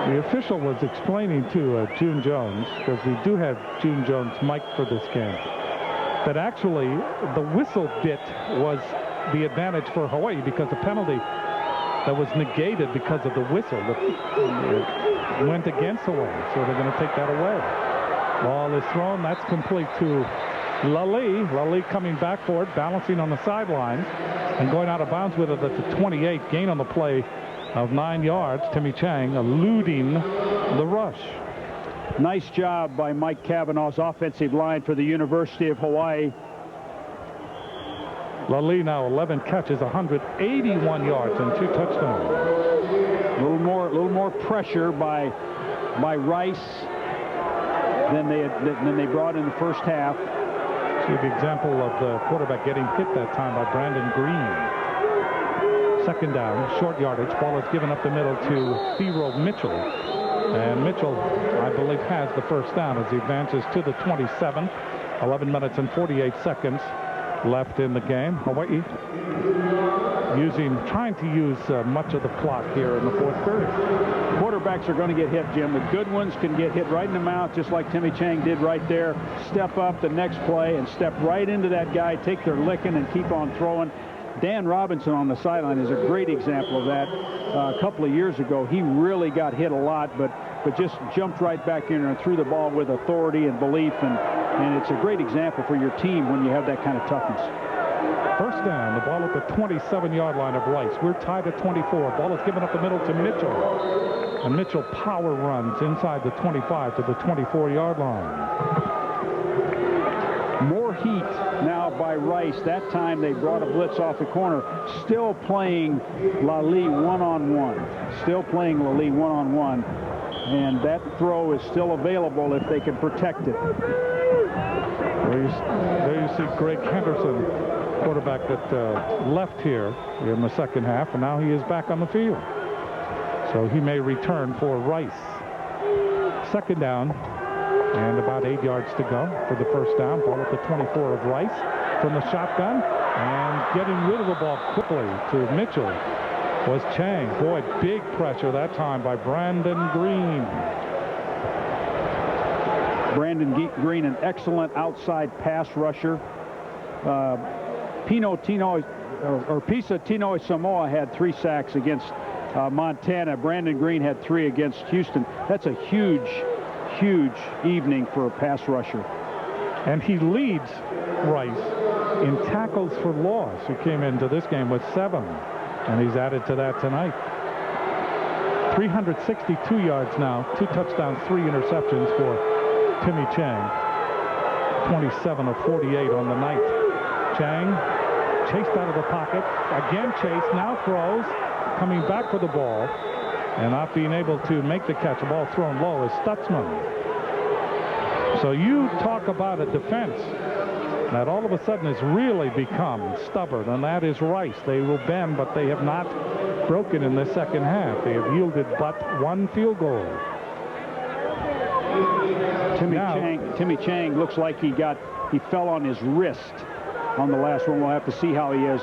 The official was explaining to June Jones, because we do have June Jones mic'd for this game, that actually the whistle bit was the advantage for Hawaii, because the penalty that was negated because of the whistle went against Hawaii, so they're going to take that away. Ball is thrown. That's complete to Lally. Lally coming back for it, balancing on the sidelines, and going out of bounds with it at the 28. Gain on the play of 9 yards. Timmy Chang eluding the rush. Nice job by Mike Kavanaugh's offensive line for the University of Hawaii. Lally now 11 catches, 181 yards, and 2 touchdowns. A little more pressure by Rice than they brought in the first half. See the example of the quarterback getting hit that time by Brandon Green. Second down, short yardage. Ball is given up the middle to Thero Mitchell. And Mitchell, I believe, has the first down as he advances to the 27. 11 minutes and 48 seconds left in the game. Hawaii trying to use much of the clock here in the fourth period. Quarterbacks are going to get hit, Jim. The good ones can get hit right in the mouth, just like Timmy Chang did right there. Step up the next play and step right into that guy, take their licking, and keep on throwing. Dan Robinson on the sideline is a great example of that. A couple of years ago, he really got hit a lot, but just jumped right back in and threw the ball with authority and belief, and it's a great example for your team when you have that kind of toughness. First down, the ball at the 27-yard line of Rice. We're tied at 24. Ball is given up the middle to Mitchell. And Mitchell power runs inside the 25 to the 24-yard line. More heat now by Rice. That time they brought a blitz off the corner. Still playing Lally one-on-one. And that throw is still available if they can protect it. There you see Greg Henderson, quarterback that left here in the second half, and now he is back on the field. So he may return for Rice. Second down, and about 8 yards to go for the first down. Ball at the 24 of Rice from the shotgun, and getting rid of the ball quickly to Mitchell was Chang. Boy, big pressure that time by Brandon Green. Brandon Green, an excellent outside pass rusher. Pisa Tino Samoa had 3 sacks against Montana. Brandon Green had 3 against Houston. That's a huge evening for a pass rusher. And he leads Rice in tackles for loss. He came into this game with 7, and he's added to that tonight. 362 yards now, 2 touchdowns, 3 interceptions for Timmy Chang. 27 of 48 on the night. Chang chased out of the pocket, again chased, now throws, coming back for the ball, and not being able to make the catch. The ball thrown low is Stutzman. So you talk about a defense that all of a sudden has really become stubborn, and that is Rice. They will bend, but they have not broken in the second half. They have yielded but 1 field goal. Timmy Chang looks like he fell on his wrist on the last one. We'll have to see how he is.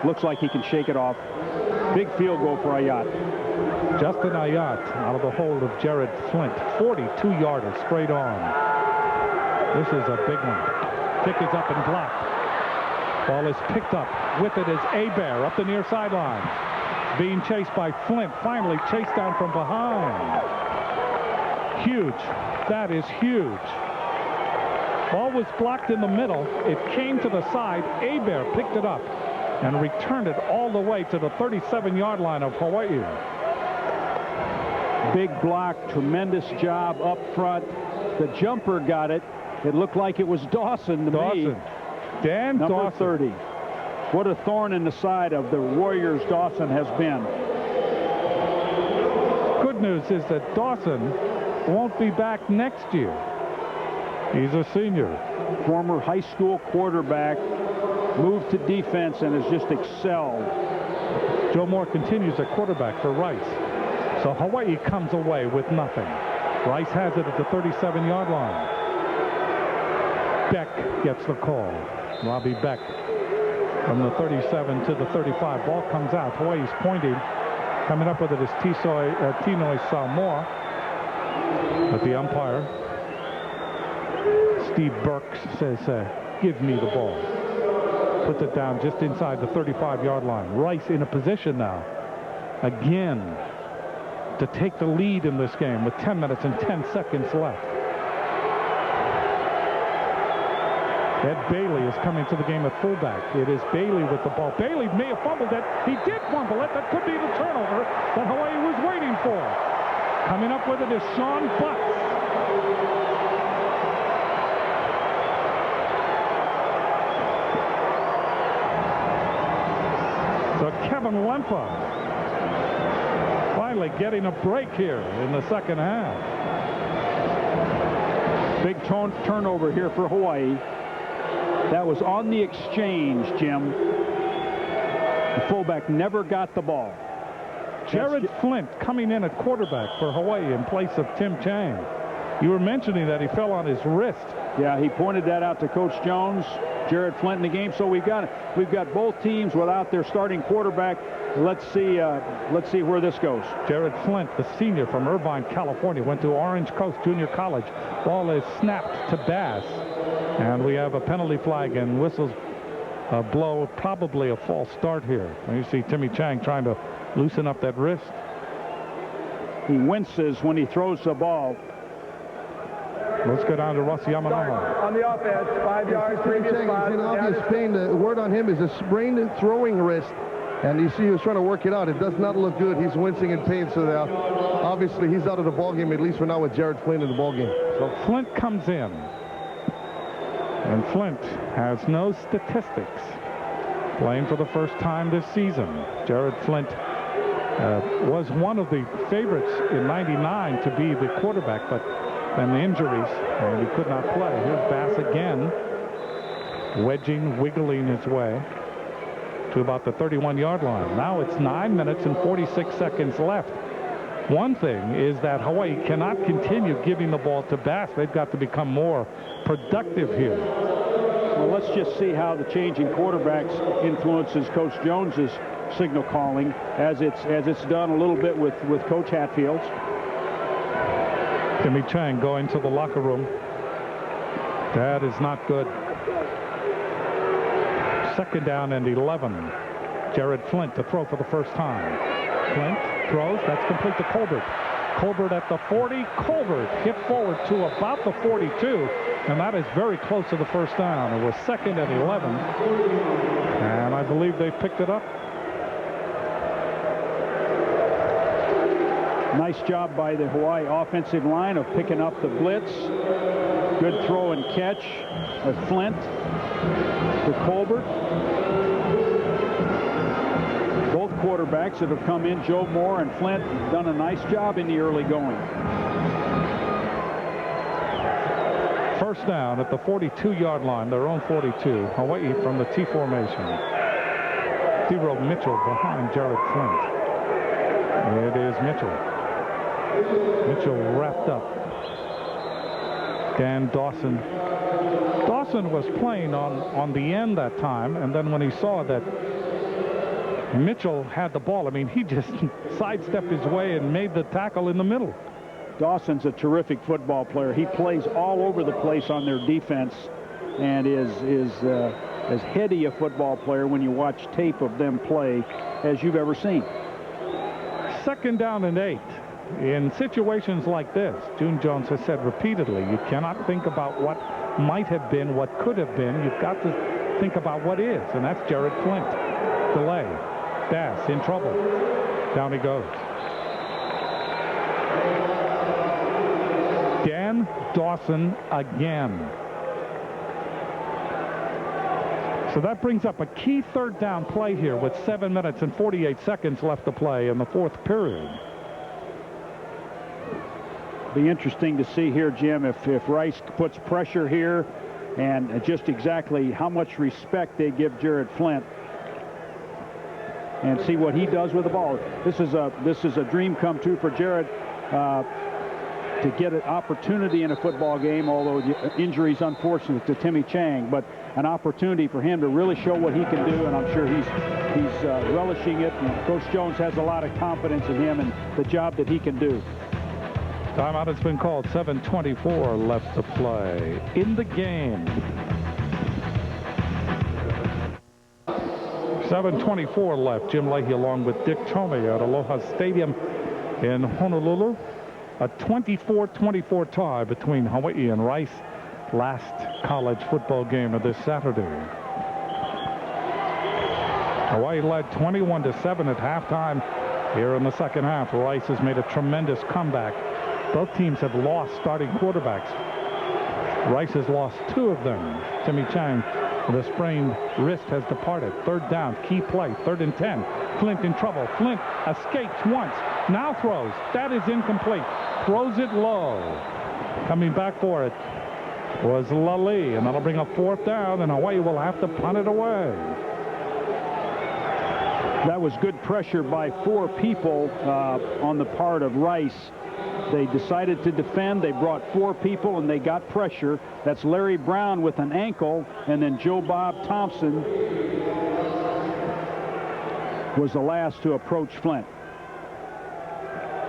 Looks like he can shake it off. Big field goal for Ayat. Justin Ayat out of the hold of Jared Flint. 42-yarder straight on. This is a big one. Kick is up and blocked. Ball is picked up. With it is Abear up the near sideline. Being chased by Flint. Finally chased down from behind. Huge. That is huge. Ball was blocked in the middle. It came to the side. Abear picked it up and returned it all the way to the 37-yard line of Hawaii. Big block, tremendous job up front. The jumper got it. It looked like it was Dawson to me. Dan Number Dawson. 30. What a thorn in the side of the Warriors Dawson has been. Good news is that Dawson won't be back next year. He's a senior. Former high school quarterback, moved to defense and has just excelled. Joe Moore continues at quarterback for Rice. So Hawaii comes away with nothing. Rice has it at the 37-yard line. Beck gets the call. Robbie Beck from the 37 to the 35. Ball comes out. Hawaii's pointing. Coming up with it is Tinoi Samoa. But the umpire, Steve Burks, says, give me the ball. Puts it down just inside the 35-yard line. Rice in a position now, again, to take the lead in this game with 10 minutes and 10 seconds left. Ed Bailey is coming to the game at fullback. It is Bailey with the ball. Bailey may have fumbled it. He did fumble it. That could be the turnover that Hawaii was waiting for. Coming up with it is Sean Butts. So Kevin Lempa finally getting a break here in the second half. Big turnover here for Hawaii. That was on the exchange, Jim. The fullback never got the ball. Jared Flint coming in at quarterback for Hawaii in place of Tim Chang. You were mentioning that he fell on his wrist. Yeah, he pointed that out to Coach Jones. Jared Flint in the game. So we've got both teams without their starting quarterback. Let's see where this goes. Jared Flint, the senior from Irvine, California, went to Orange Coast Junior College. Ball is snapped to Bass, and we have a penalty flag and whistles blow. Probably a false start here. And you see Timmy Chang trying to loosen up that wrist. He winces when he throws the ball. Let's go down to Russ Yamanaha. On the offense, 5 yards, previous spot. He's in obvious pain. The word on him is a sprained throwing wrist. And you see he was trying to work it out. It does not look good. He's wincing in pain. So now, obviously, he's out of the ballgame, at least for now, with Jared Flint in the ballgame. So Flint comes in. And Flint has no statistics. Playing for the first time this season. Jared Flint was one of the favorites in '99 to be the quarterback, but then the injuries, and he could not play. Here's Bass again, wedging, wiggling his way to about the 31-yard line. Now it's 9 minutes and 46 seconds left. One thing is that Hawaii cannot continue giving the ball to Bass. They've got to become more productive here. Well, let's just see how the changing quarterbacks influences Coach Jones's signal calling, as it's done a little bit with Coach Hatfield's. Timmy Chang going to the locker room. That is not good. Second down and 11. Jared Flint to throw for the first time. Flint throws. That's complete to Colbert. Colbert at the 40. Colbert hit forward to about the 42. And that is very close to the first down. It was second and 11. And I believe they picked it up. Nice job by the Hawaii offensive line of picking up the blitz. Good throw and catch of Flint to Colbert. Both quarterbacks that have come in, Joe Moore and Flint, done a nice job in the early going. First down at the 42-yard line, their own 42. Hawaii from the T formation. Zero Mitchell behind Jared Flint. It is Mitchell. Mitchell wrapped up. Dan Dawson. Dawson was playing on the end that time, and then when he saw that Mitchell had the ball. I mean, he just sidestepped his way and made the tackle in the middle. Dawson's a terrific football player. He plays all over the place on their defense and is as heady a football player when you watch tape of them play as you've ever seen. 2nd down and 8. In situations like this, June Jones has said repeatedly, you cannot think about what might have been, what could have been. You've got to think about what is, and that's Jared Flint. Delay. Bass in trouble. Down he goes. Dan Dawson again. So that brings up a key 3rd down play here with 7 minutes and 48 seconds left to play in the 4th period. Be interesting to see here, Jim, if Rice puts pressure here and just exactly how much respect they give Jared Flint and see what he does with the ball. This is a dream come true for Jared to get an opportunity in a football game, although the injury is unfortunate to Timmy Chang, but an opportunity for him to really show what he can do, and I'm sure he's relishing it. And Coach Jones has a lot of confidence in him and the job that he can do. Timeout has been called. 7:24 left to play in the game. 7:24 left. Jim Leahy along with Dick Tomey at Aloha Stadium in Honolulu. A 24-24 tie between Hawaii and Rice. Last college football game of this Saturday. Hawaii led 21-7 at halftime. Here in the 2nd half, Rice has made a tremendous comeback. Both teams have lost starting quarterbacks. Rice has lost 2 of them. Timmy Chang, the sprained wrist, has departed. 3rd down, key play, 3rd and 10. Flint in trouble. Flint escapes once, now throws. That is incomplete. Throws it low. Coming back for it was Lally, and that'll bring up 4th down, and Hawaii will have to punt it away. That was good pressure by 4 people on the part of Rice. They decided to defend. They brought 4 people, and they got pressure. That's Larry Brown with an ankle, and then Bob Thompson was the last to approach Flint.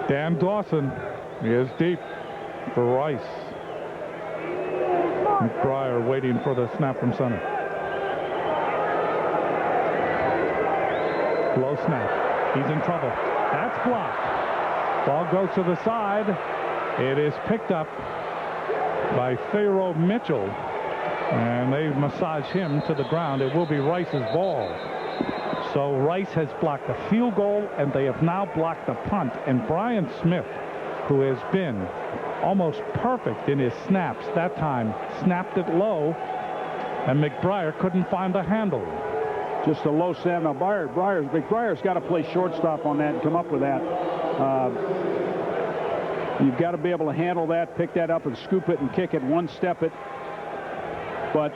Dan Dawson is deep for Rice. McBriar waiting for the snap from center. Low snap. He's in trouble. That's blocked. Ball goes to the side. It is picked up by Pharaoh Mitchell, and they massage him to the ground. It will be Rice's ball. So Rice has blocked a field goal, and they have now blocked a punt. And Brian Smith, who has been almost perfect in his snaps, that time snapped it low, and McBriar couldn't find the handle. Just a low snap. Now McBriar's got to play shortstop on that and come up with that. You've got to be able to handle that, pick that up and scoop it and kick it, one-step it. But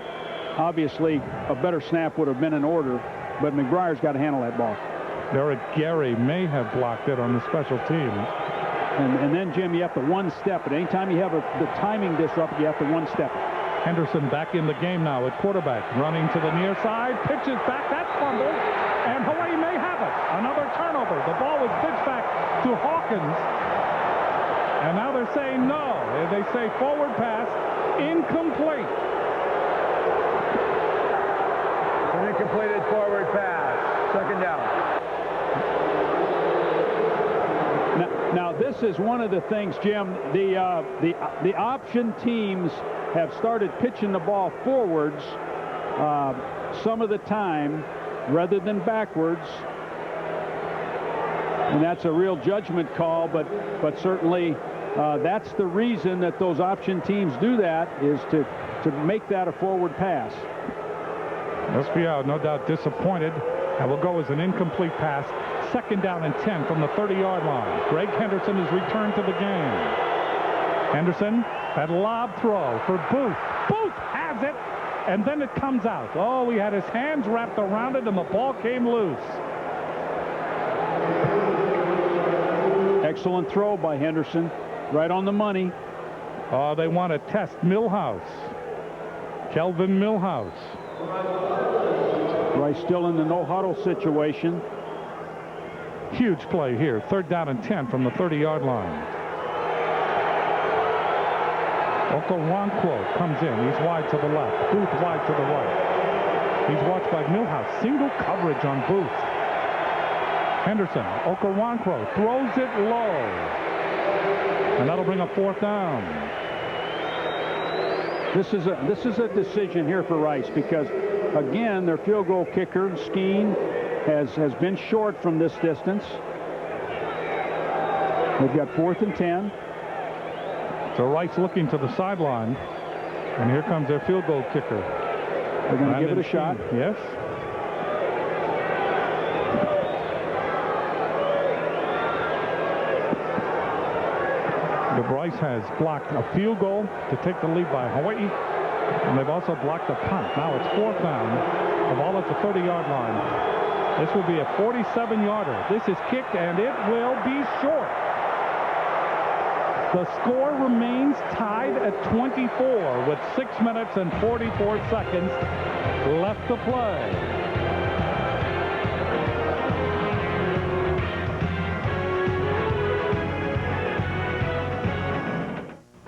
obviously a better snap would have been in order, but McBriar's got to handle that ball. Derek Gary may have blocked it on the special teams. And then, Jim, you have to one-step it. Anytime you have the timing disrupted, you have to one-step it. Henderson back in the game now at quarterback, running to the near side, pitches back, that's fumbled, and Hawaii may have it. Another turnover. The ball was pitched back to Hawkins, and now they're saying no. They say forward pass, incomplete. An incompleted forward pass. 2nd down. Now this is one of the things, Jim. The option teams have started pitching the ball forwards some of the time rather than backwards, and that's a real judgment call. But certainly that's the reason that those option teams do that, is to make that a forward pass. SPO, no doubt disappointed, and will go as an incomplete pass. 2nd down and 10 from the 30-yard line. Greg Henderson is returned to the game. Henderson, that lob throw for Booth. Booth has it, and then it comes out. Oh, he had his hands wrapped around it, and the ball came loose. Excellent throw by Henderson. Right on the money. Oh, they want to test Millhouse. Kelvin Millhouse. Rice still in the no-huddle situation. Huge play here. 3rd down and 10 from the 30-yard line. Okoronkwo comes in. He's wide to the left. Booth wide to the right. He's watched by Millhouse. Single coverage on Booth. Henderson. Okoronkwo throws it low. And that'll bring up 4th down. This is a decision here for Rice because, again, their field goal kicker, Skeen, has been short from this distance. They've got 4th and 10. So Rice looking to the sideline. And here comes their field goal kicker. They're going to give it a shot. Yes. Rice has blocked a field goal to take the lead by Hawaii, and they've also blocked a punt. Now it's 4th down. The ball at the 30-yard line. This will be a 47-yarder. This is kicked, and it will be short. The score remains tied at 24 with 6 minutes and 44 seconds left to play.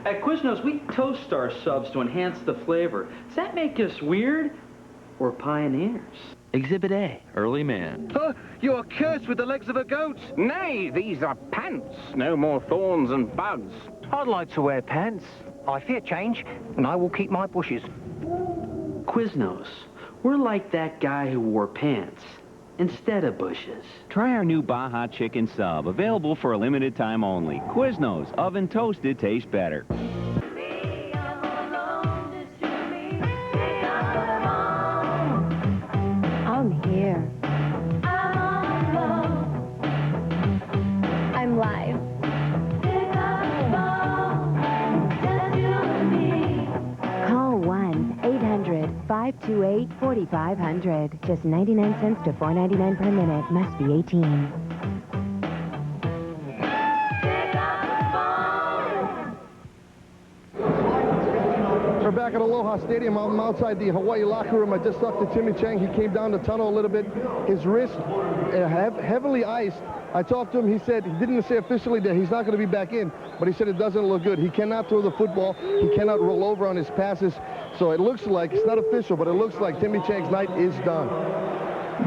At Quiznos, we toast our subs to enhance the flavor. Does that make us weird or pioneers? Exhibit A, early man. Huh? You are cursed with the legs of a goat. Nay, these are pants. No more thorns and bugs. I'd like to wear pants. I fear change, and I will keep my bushes. Quiznos, we're like that guy who wore pants instead of bushes. Try our new Baja Chicken Sub, available for a limited time only. Quiznos, oven toasted, tastes better. I'm here. I'm live. Call 1-800-528-4500. Just 99 cents to $4.99 per minute. Must be 18. We're back at Aloha Stadium. I'm outside the Hawaii locker room. I just talked to Timmy Chang. He came down the tunnel a little bit. His wrist heavily iced. I talked to him. He said, he didn't say officially that he's not going to be back in, but he said it doesn't look good. He cannot throw the football. He cannot roll over on his passes. So it looks like, it's not official, but it looks like Timmy Chang's night is done.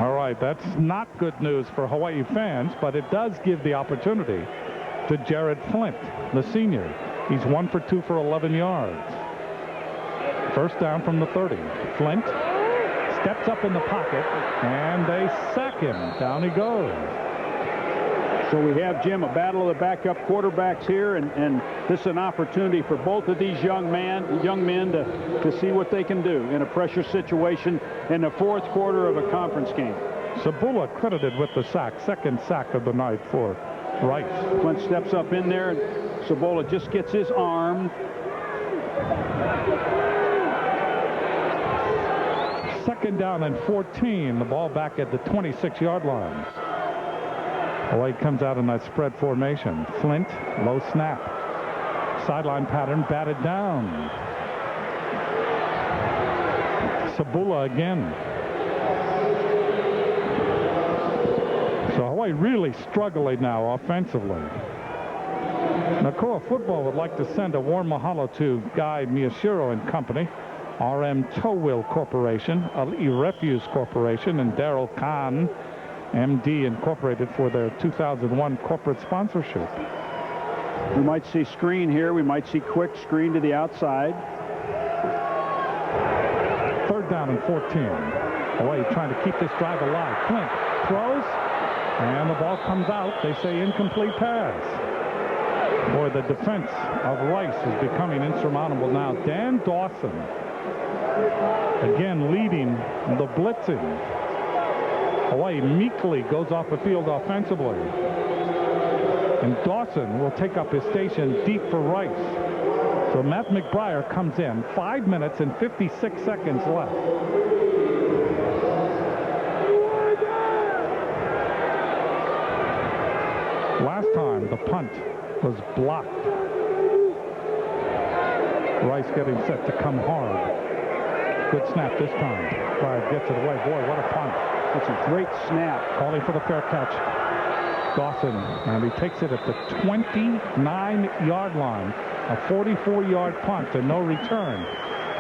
All right, that's not good news for Hawaii fans, but it does give the opportunity to Jared Flint, the senior. He's 1 for 2 for 11 yards. 1st down from the 30. Flint steps up in the pocket, and they sack him. Down he goes. So we have, Jim, a battle of the backup quarterbacks here, and this is an opportunity for both of these young men to see what they can do in a pressure situation in the 4th quarter of a conference game. Sabula credited with the sack, 2nd sack of the night for Rice. Flint steps up in there, and Sabula just gets his arm. 2nd down and 14. The ball back at the 26-yard line. Hawaii comes out in that spread formation. Flint, low snap. Sideline pattern, batted down. Sabula again. So Hawaii really struggling now offensively. Nakoa football would like to send a warm mahalo to Guy Miyashiro and company, RM Tow Wheel Corporation, Ali Refuse Corporation, and Daryl Kahn, MD Incorporated, for their 2001 corporate sponsorship. We might see screen here. We might see quick screen to the outside. 3rd down and 14. Hawaii trying to keep this drive alive. Flint throws, and the ball comes out. They say incomplete pass. Boy, the defense of Rice is becoming insurmountable now. Dan Dawson, again leading the blitzing. Hawaii meekly goes off the field offensively. And Dawson will take up his station deep for Rice. So Matt McBriar comes in. 5 minutes and 56 seconds left. Last time the punt was blocked. Rice getting set to come hard. Good snap this time. Briar gets it away. Boy, what a punt. That's a great snap. Calling for the fair catch. Dawson, and he takes it at the 29-yard line. A 44-yard punt and no return.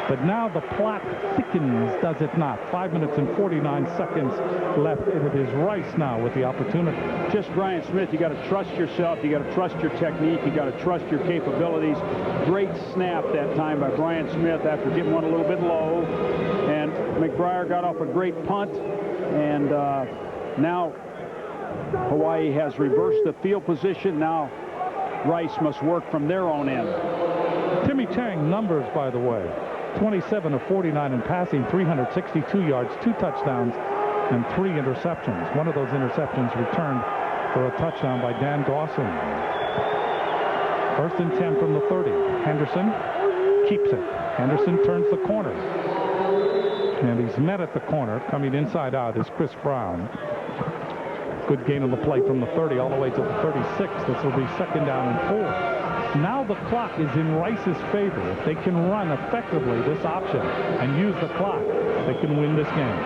But now the plot thickens, does it not? 5 minutes and 49 seconds left, and it is Rice now with the opportunity. Just Brian Smith, you got to trust yourself, you got to trust your technique, you got to trust your capabilities. Great snap that time by Brian Smith after getting one a little bit low. And McBriar got off a great punt, and now Hawaii has reversed the field position. Now Rice must work from their own end. Timmy Chang numbers, by the way. 27 of 49 in passing, 362 yards, 2 touchdowns, and 3 interceptions. One of those interceptions returned for a touchdown by Dan Dawson. 1st and 10 from the 30. Henderson keeps it. Henderson turns the corner. And he's met at the corner. Coming inside out is Chris Brown. Good gain on the play from the 30 all the way to the 36. This will be 2nd down and 4. Now the clock is in Rice's favor. If they can run effectively this option and use the clock, they can win this game.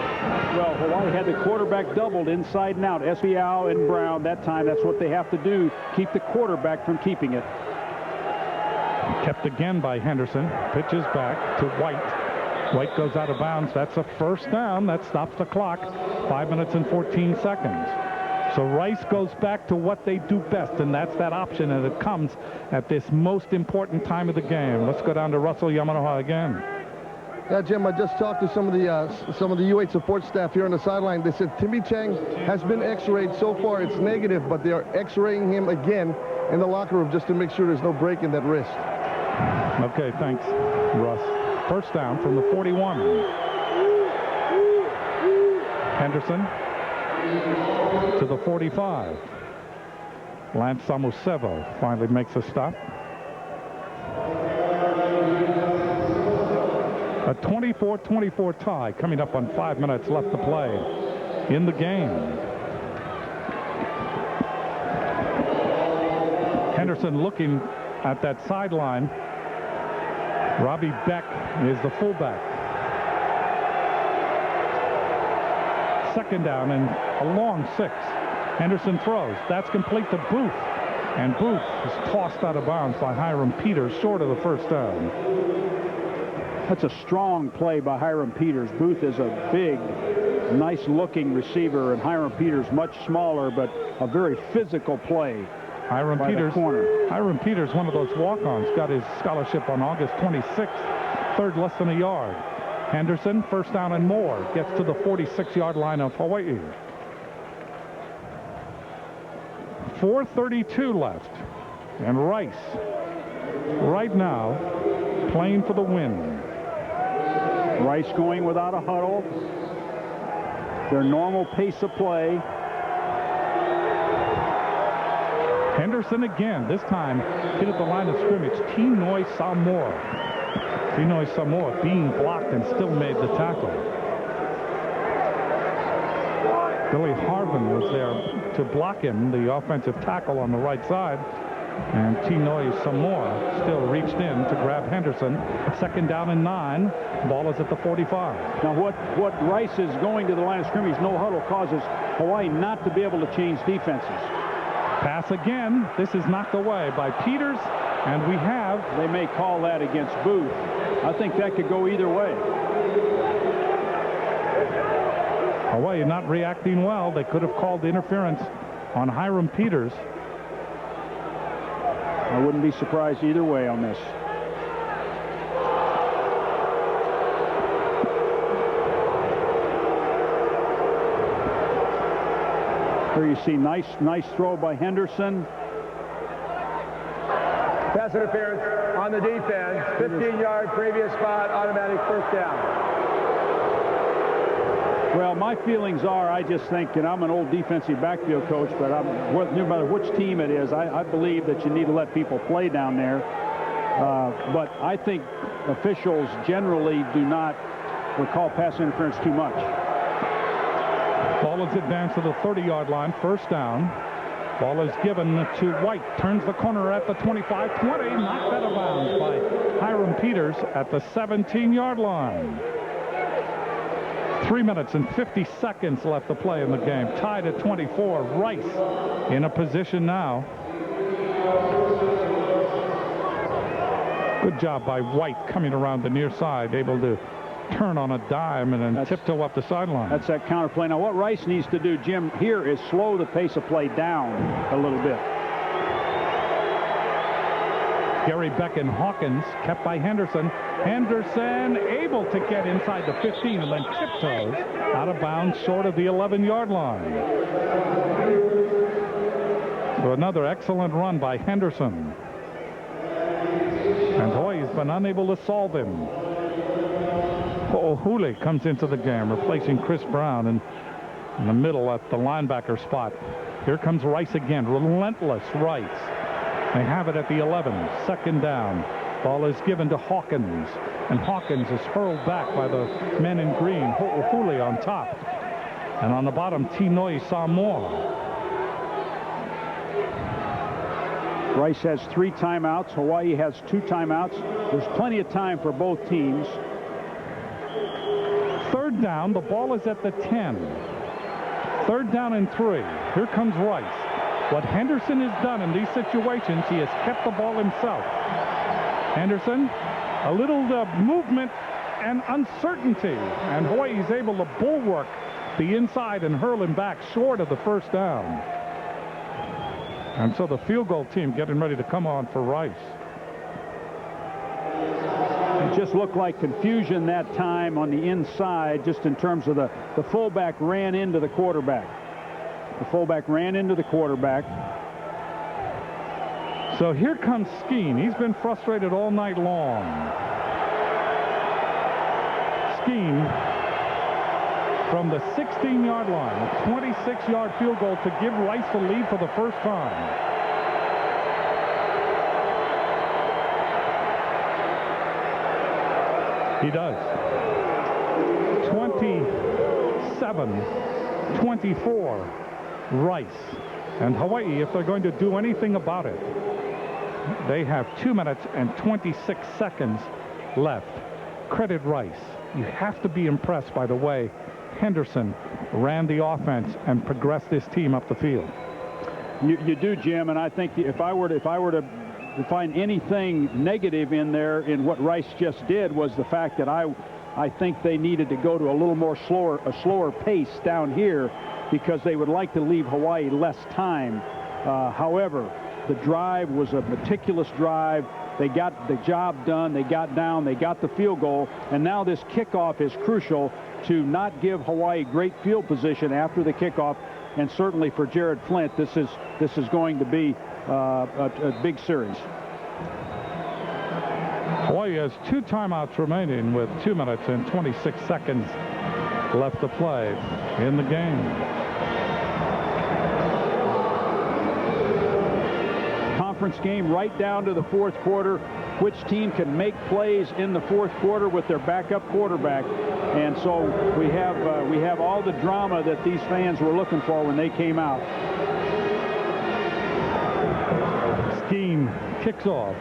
Well, Hawaii had the quarterback doubled inside and out. Espiau and Brown that time. That's what they have to do. Keep the quarterback from keeping it. Kept again by Henderson. Pitches back to White. White goes out of bounds. That's a 1st down. That stops the clock. 5 minutes and 14 seconds. So Rice goes back to what they do best, and that's that option, and it comes at this most important time of the game. Let's go down to Russell Yamanoha again. Yeah, Jim, I just talked to some of the U8 support staff here on the sideline. They said Timmy Chang has been x-rayed. So far it's negative, but they are x-raying him again in the locker room just to make sure there's no break in that wrist. Okay, thanks, Russ. 1st down from the 41. Henderson to the 45. Lance Samusevo finally makes a stop. A 24-24 tie coming up on 5 minutes left to play in the game. Henderson looking at that sideline. Robbie Beck is the fullback. 2nd down and a long 6. Henderson throws. That's complete to Booth. And Booth is tossed out of bounds by Hiram Peters, short of the 1st down. That's a strong play by Hiram Peters. Booth is a big, nice-looking receiver, and Hiram Peters much smaller, but a very physical play. Hiram Peters, one of those walk-ons, got his scholarship on August 26th. 3rd less than a yard. Henderson, 1st down and more, gets to the 46-yard line of Hawaii. 4:32 left. And Rice, right now, playing for the win. Rice going without a huddle. Their normal pace of play. Henderson again, this time hit at the line of scrimmage. Tinoy Samoa. Tinoy Samoa being blocked and still made the tackle. Billy Harvin was there to block him, the offensive tackle on the right side. And Tinoy Samoa still reached in to grab Henderson. 2nd down and 9. Ball is at the 45. Now what Rice is going to the line of scrimmage, no huddle, causes Hawaii not to be able to change defenses. Pass again. This is knocked away by Peters. And we have... They may call that against Booth. I think that could go either way. Hawaii not reacting well. They could have called interference on Hiram Peters. I wouldn't be surprised either way on this. Here you see nice throw by Henderson. Pass interference on the defense. 15-yard previous spot, automatic 1st down. Well, my feelings are, I just think, and I'm an old defensive backfield coach, but no matter which team it is, I believe that you need to let people play down there. But I think officials generally do not recall pass interference too much. Ball is advanced to the 30-yard line, 1st down. Ball is given to White. Turns the corner at the 25-20. Knocked out of bounds by Hiram Peters at the 17-yard line. 3 minutes and 50 seconds left to play in the game. Tied at 24. Rice in a position now. Good job by White coming around the near side, able to turn on a dime and then tiptoe up the sideline. That's that counter play. Now, what Rice needs to do, Jim, here is slow the pace of play down a little bit. Gary Beck and Hawkins kept by Henderson. Henderson able to get inside the 15 and then tiptoes out of bounds short of the 11-yard line. So another excellent run by Henderson. And Hawaii's been unable to solve him. Ho'ohuli comes into the game, replacing Chris Brown in the middle at the linebacker spot. Here comes Rice again, relentless Rice. They have it at the 11, second down. Ball is given to Hawkins, and Hawkins is hurled back by the men in green. Ho'ohuli on top. And on the bottom, Tinoi Samoa. Rice has 3 timeouts. Hawaii has 2 timeouts. There's plenty of time for both teams. Third down, the ball is at the 10. Third down and 3. Here comes Rice. What Henderson has done in these situations, he has kept the ball himself. Henderson, a little movement and uncertainty, and Hawaii is able to bulwark the inside and hurl him back short of the first down. And so the field goal team getting ready to come on for Rice. It just looked like confusion that time on the inside, just in terms of the fullback ran into the quarterback. The fullback ran into the quarterback. So here comes Skeen. He's been frustrated all night long. Skeen from the 16-yard line, a 26-yard field goal to give Rice the lead for the first time. He does. 27-24, Rice. And Hawaii, if they're going to do anything about it, they have 2 minutes and 26 seconds left. Credit Rice. You have to be impressed by the way Henderson ran the offense and progressed this team up the field. You do, Jim, and I think if I were to find anything negative in there in what Rice just did, was the fact that I think they needed to go to a slower pace down here, because they would like to leave Hawaii less time. However, the drive was a meticulous drive. They got the job done. They got down. They got the field goal. And now this kickoff is crucial to not give Hawaii great field position after the kickoff. And certainly for Jared Flint, this is going to be a big series. Hawaii has 2 timeouts remaining with 2 minutes and 26 seconds left to play in the game. Conference game right down to the 4th quarter. Which team can make plays in the 4th quarter with their backup quarterback? And so we have all the drama that these fans were looking for when they came out. Skeen kicks off.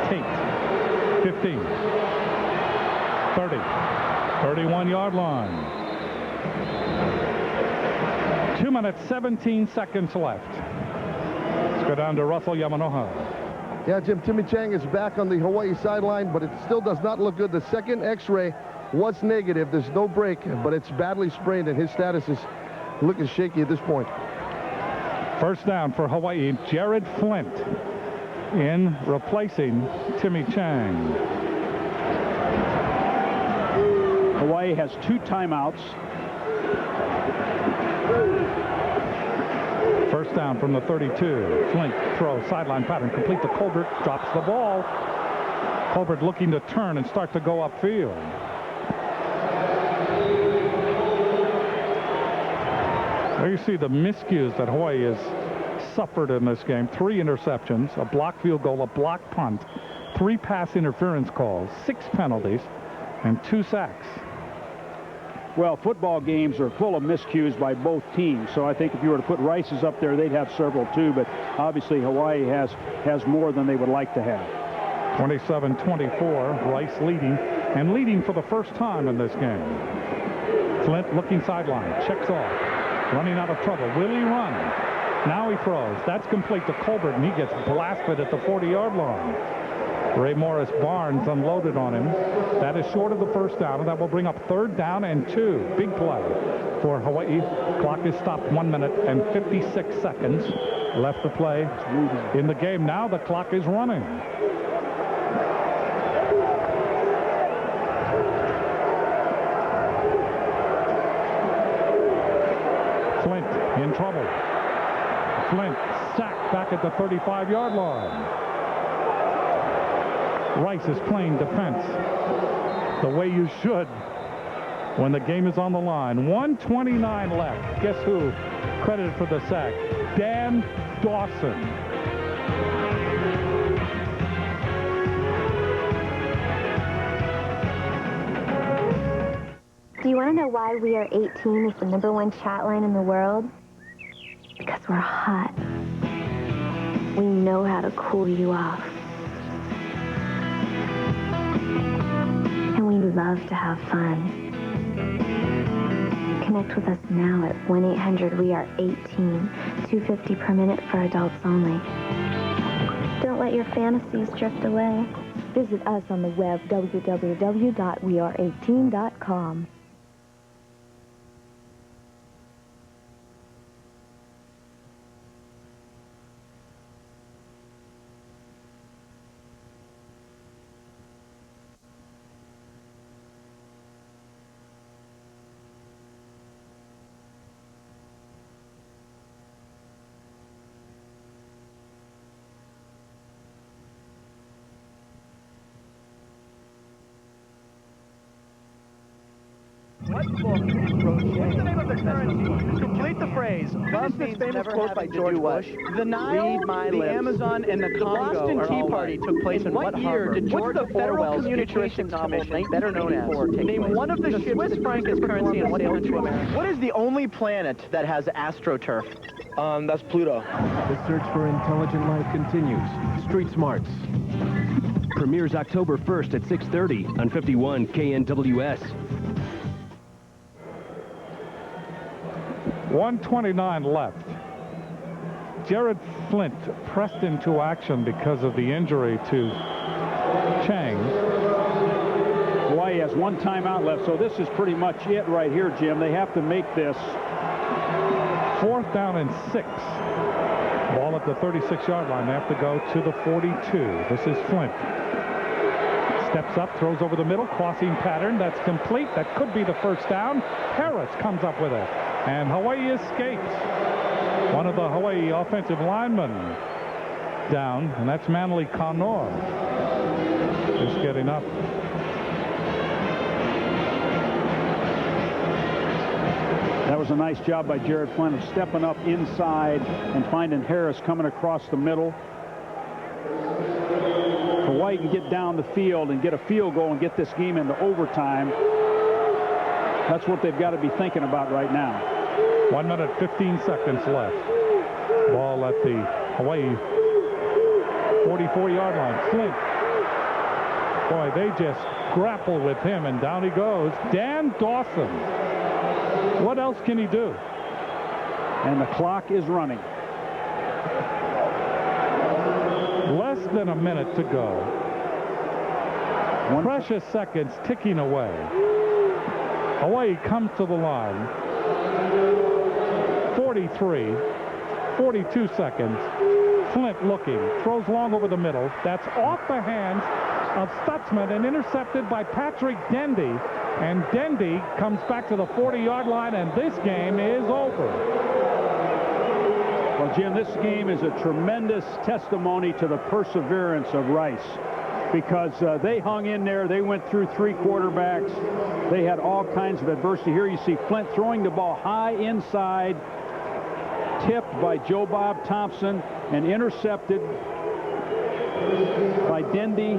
Tate, 15, 30, 31-yard line. 2 minutes, 17 seconds left. Let's go down to Russell Yamanoha. Yeah, Jim, Timmy Chang is back on the Hawaii sideline, but it still does not look good. The second x-ray was negative. There's no break, but it's badly sprained, and his status is looking shaky at this point. First down for Hawaii. Jared Flint in replacing Timmy Chang. Hawaii has 2 timeouts. First down from the 32. Flint throw, sideline pattern, complete to Colbert, drops the ball. Colbert looking to turn and start to go upfield. There you see the miscues that Hawaii has suffered in this game. 3 interceptions, a blocked field goal, a blocked punt, 3 pass interference calls, 6 penalties, and 2 sacks. Well, football games are full of miscues by both teams, so I think if you were to put Rice's up there, they'd have several too, but obviously Hawaii has more than they would like to have. 27-24, Rice leading and leading for the first time in this game. Flint looking sideline, checks off, running out of trouble. Will he run? Now he throws. That's complete to Colbert, and he gets blasted at the 40-yard line. Ray Morris Barnes unloaded on him. That is short of the first down, and that will bring up 3rd down and 2. Big play for Hawaii. Clock is stopped 1 minute and 56 seconds left to play in the game. Now the clock is running. Flint in trouble. Flint sacked back at the 35-yard line. Rice is playing defense the way you should when the game is on the line. 1:29 left. Guess who credited for the sack? Dan Dawson. Do you want to know why We Are 18 is the #1 chat line in the world? Because we're hot. We know how to cool you off. And we love to have fun. Connect with us now at 1-800-WE-ARE-18, $2.50 per minute for adults only. Don't let your fantasies drift away. Visit us on the web, www.weare18.com. What book wrote What's the name of the currency? Complete the phrase. Finish this famous quote by George Bush. The Nile, the Amazon, and the Congo. The Boston Tea Party took place in what year did George Orwell's Communications Commission, better known as, name one of the Swiss franc as currency in what country? What is the only planet that has astroturf? That's Pluto. The search for intelligent life continues. Street Smarts. Premieres October 1st at 6:30 on 51 KNWS. 1:29 left. Jared Flint pressed into action because of the injury to Chang. Hawaii has 1 timeout left, so this is pretty much it right here, Jim. They have to make this 4th down and 6. Ball at the 36-yard line. They have to go to the 42. This is Flint. Steps up, throws over the middle, crossing pattern. That's complete. That could be the first down. Harris comes up with it. And Hawaii escapes. One of the Hawaii offensive linemen down, and that's Manly Connor. Just getting up. That was a nice job by Jared Flint of stepping up inside and finding Harris coming across the middle. Hawaii can get down the field and get a field goal and get this game into overtime. That's what they've got to be thinking about right now. 1 minute, 15 seconds left. Ball at the Hawaii 44-yard line. Flint. Boy, they just grapple with him, and down he goes. Dan Dawson. What else can he do? And the clock is running. Less than a minute to go. Precious seconds ticking away. Hawaii comes to the line. 43, 42 seconds. Flint looking, throws long over the middle. That's off the hands of Stutzman and intercepted by Patrick Dendy. And Dendy comes back to the 40-yard line, and this game is over. Well, Jim, this game is a tremendous testimony to the perseverance of Rice, because they hung in there. They went through 3 quarterbacks. They had all kinds of adversity. Here you see Flint throwing the ball high inside, tipped by Joe Bob Thompson and intercepted by Dendy.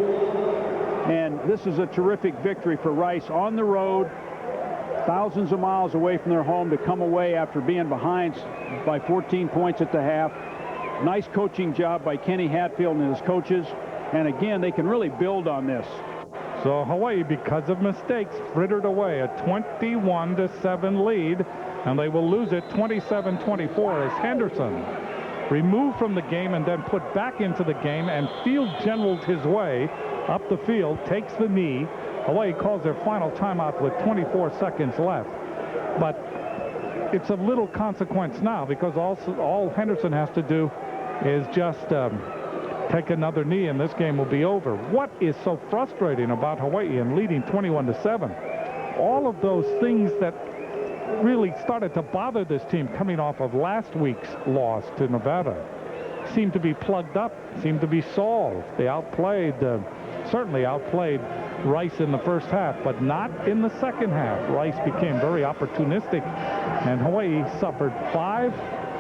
And this is a terrific victory for Rice on the road, thousands of miles away from their home, to come away after being behind by 14 points at the half. Nice coaching job by Kenny Hatfield and his coaches. And again, they can really build on this. So Hawaii, because of mistakes, frittered away a 21-7 lead, and they will lose it 27-24 as Henderson, removed from the game and then put back into the game, and field generaled his way up the field, takes the knee. Hawaii calls their final timeout with 24 seconds left. But it's of little consequence now, because all Henderson has to do is just take another knee, and this game will be over. What is so frustrating about Hawaii and leading 21-7? All of those things that really started to bother this team coming off of last week's loss to Nevada seem to be plugged up, seem to be solved. They certainly outplayed Rice in the first half, but not in the second half. Rice became very opportunistic, and Hawaii suffered 5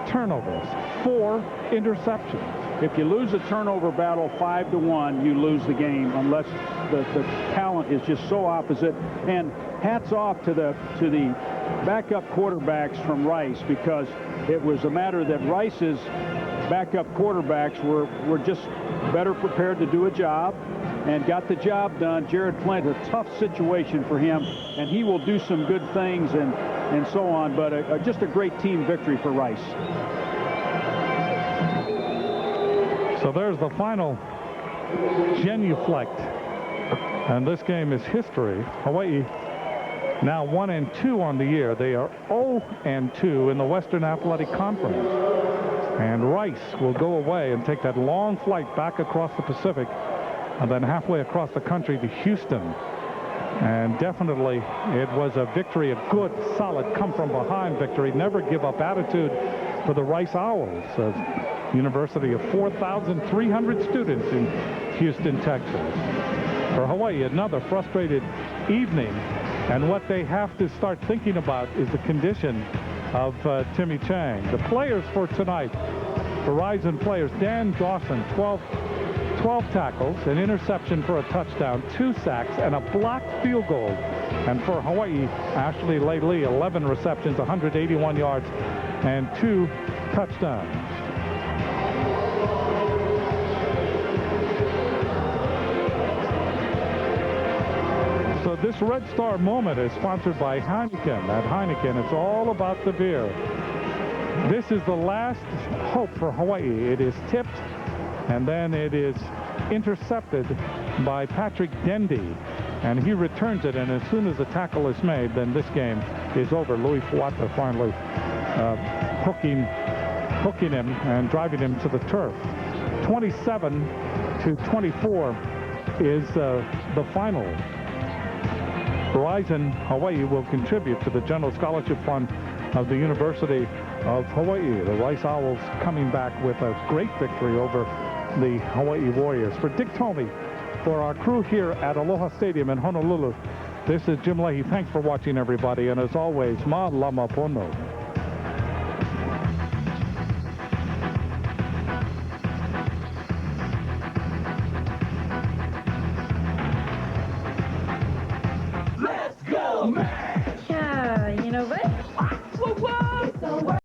turnovers, 4 interceptions. If you lose a turnover battle 5-1, you lose the game unless the talent is just so opposite. And hats off to the backup quarterbacks from Rice, because it was a matter that Rice's backup quarterbacks were just better prepared to do a job and got the job done. Jared Flint, a tough situation for him, and he will do some good things and so on, but just a great team victory for Rice. So there's the final genuflect, and this game is history. Hawaii now 1-2 on the year. They are 0-2 in the Western Athletic Conference. And Rice will go away and take that long flight back across the Pacific and then halfway across the country to Houston. And definitely it was a victory, a good, solid, come-from-behind victory. Never give up attitude for the Rice Owls, a university of 4,300 students in Houston, Texas. For Hawaii, another frustrated evening. And what they have to start thinking about is the condition of Timmy Chang. The players for tonight, Verizon players: Dan Dawson, 12 tackles, an interception for a touchdown, 2 sacks, and a blocked field goal. And for Hawaii, Ashley Laley, 11 receptions, 181 yards, and 2 touchdowns. So this Red Star moment is sponsored by Heineken. At Heineken, it's all about the beer. This is the last hope for Hawaii. It is tipped, and then it is intercepted by Patrick Dendy, and he returns it, and as soon as the tackle is made, then this game is over. Louis Fuata finally hooking him and driving him to the turf. 27-24 is the final. Verizon Hawaii will contribute to the General Scholarship Fund of the University of Hawaii. The Rice Owls coming back with a great victory over the Hawaii Warriors. For Dick Tomey, for our crew here at Aloha Stadium in Honolulu, this is Jim Leahy. Thanks for watching, everybody, and as always, ma lama pono.